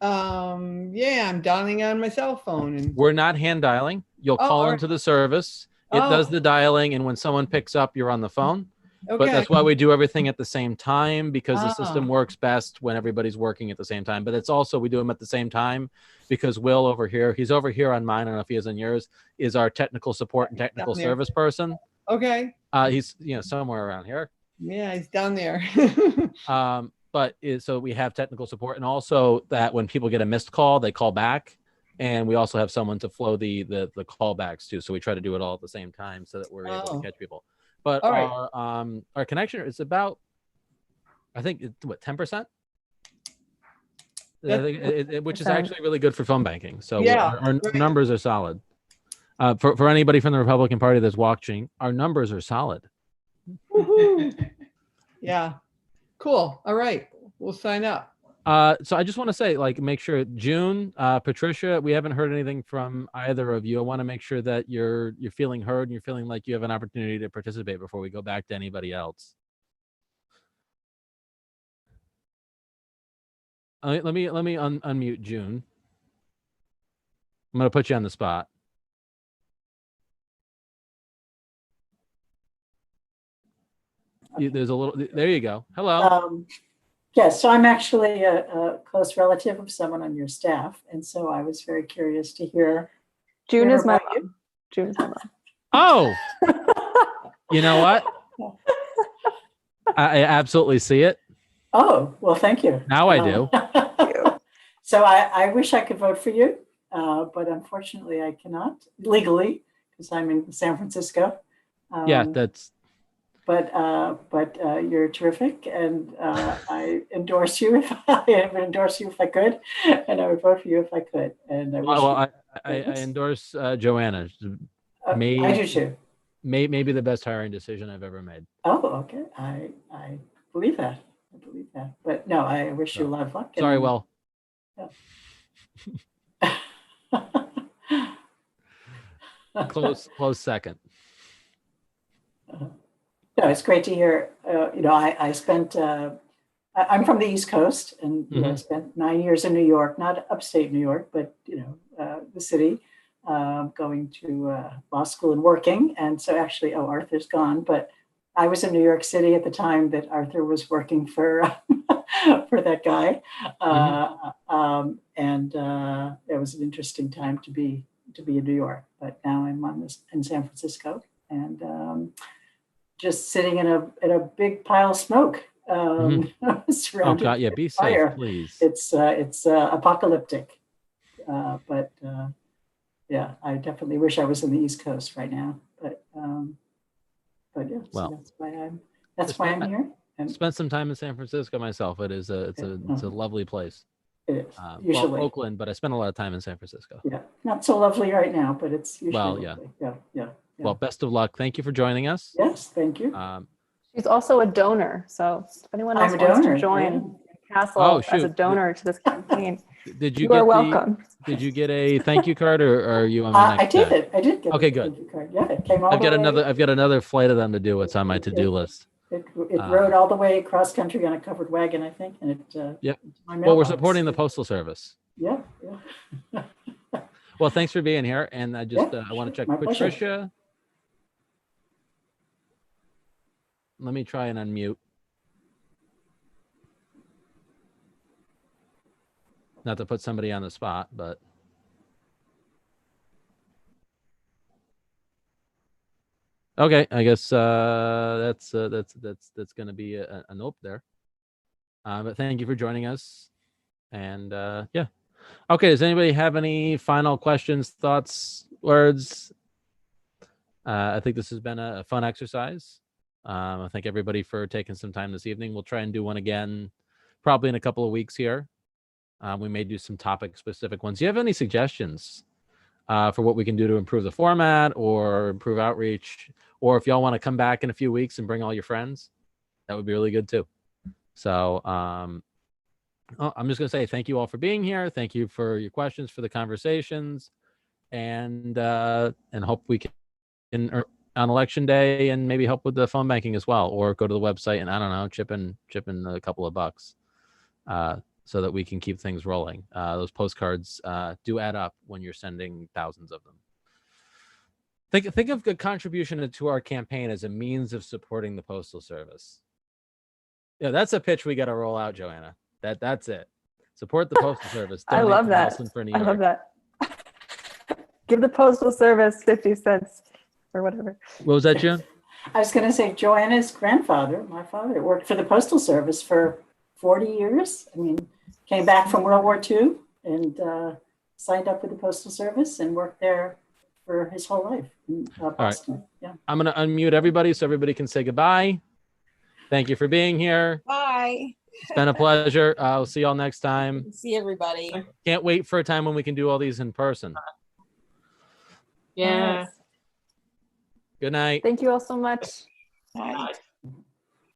Yeah, I'm dialing on my cell phone. And we're not hand dialing. You'll call into the service. It does the dialing, and when someone picks up, you're on the phone. Okay. But that's why we do everything at the same time, because the system works best when everybody's working at the same time. But it's also, we do them at the same time because Will over here, he's over here on mine, I don't know if he is on yours, is our technical support and technical service person. Okay. He's somewhere around here. Yeah, he's down there. So we have technical support, and also that when people get a missed call, they call back. And we also have someone to flow the callbacks too. So we try to do it all at the same time so that we're able to catch people. But our connection is about, I think, 10%? Which is actually really good for phone banking. So our numbers are solid. For anybody from the Republican Party that's watching, our numbers are solid. Yeah. Cool. All right. We'll sign up. So I just want to say, like, make sure June, Patricia, we haven't heard anything from either of you. I want to make sure that you're feeling heard and you're feeling like you have an opportunity to participate before we go back to anybody else. Let me unmute June. I'm gonna put you on the spot. There's a little. There you go. Hello. Yes, so I'm actually a close relative of someone on your staff, and so I was very curious to hear. June is my about you. mom. June's my mom. Oh, you know what? I absolutely see it. Oh, well, thank you. Now I do. So I wish I could vote for you, but unfortunately I cannot legally because I'm in San Francisco. Yeah, that's. But you're terrific, and I endorse you if I would endorse you if I could, and I would vote for you if I could. And I wish I endorse Joanna. I do too. Maybe the best hiring decision I've ever made. Oh, okay. I believe that. I believe that. But no, I wish you a lot of luck. Sorry, well. Yeah. Close second. No, it's great to hear. I spent. I'm from the East Coast, and I spent 9 years in New York, not upstate New York, but the city, going to law school and working. And so actually, Arthur's gone, but I was in New York City at the time that Arthur was working for for that guy, and it was an interesting time to be in New York. But now I'm in San Francisco, and just sitting in a big pile of smoke, surrounded Oh God, yeah, by be fire. safe, please. It's apocalyptic, but yeah, I definitely wish I was in the East Coast right now. But yeah, Well, so that's why I'm here. And spent some time in San Francisco myself. It's a lovely place. it is Well, usually, Oakland, but I spent a lot of time in San Francisco. yeah, not so lovely right now, but it's usually Well, yeah. lovely. Yeah. Well, best of luck. Thank you for joining us. Yes, thank you. She's also a donor. So if anyone I'm else a wants donor, to join Castle Oh, as a shoot. donor to this campaign, Did you you get are welcome. Did you get a thank you card, or are you on my I next did step? it. I did get Okay, a good. thank you card. Yeah, it came all I've got the way. I've got another flight of them to do. What's on my to-do list. It rode all the way across country on a covered wagon, I think, and it. Yep. my Well, we're mailbox. supporting the Postal Service. Yeah. Well, thanks for being here. And I just Yeah, I want to check my pleasure. Patricia. Let me try and unmute. Not to put somebody on the spot, but. Okay, I guess that's going to be a nope there. But thank you for joining us, and yeah. Okay, does anybody have any final questions, thoughts, words? I think this has been a fun exercise. I thank everybody for taking some time this evening. We'll try and do one again, probably in a couple of weeks here. We may do some topic-specific ones. Do you have any suggestions for what we can do to improve the format or improve outreach? Or if y'all want to come back in a few weeks and bring all your friends, that would be really good too. So I'm just going to say thank you all for being here. Thank you for your questions, for the conversations, and hope we can on election day and maybe help with the phone banking as well, or go to the website and I don't know, chip in a couple of bucks so that we can keep things rolling. Those postcards do add up when you're sending thousands of them. Think of the contribution to our campaign as a means of supporting the Postal Service. Yeah, that's a pitch we got to roll out, Joanna. That's it. Support the Postal Service. I Donate love to that. Nelson for New I York. love that. Give the Postal Service 50 cents or whatever. What was that, June? I was going to say Joanna's grandfather, my father, worked for the Postal Service for 40 years. I mean, came back from World War II and signed up with the Postal Service and worked there for his whole life in Boston. Right. Yeah. I'm going to unmute everybody so everybody can say goodbye. Thank you for being here. Bye. It's been a pleasure. I'll see y'all next time. See everybody. Can't wait for a time when we can do all these in person. Yeah. Yes. Good night. Thank you all so much. Bye.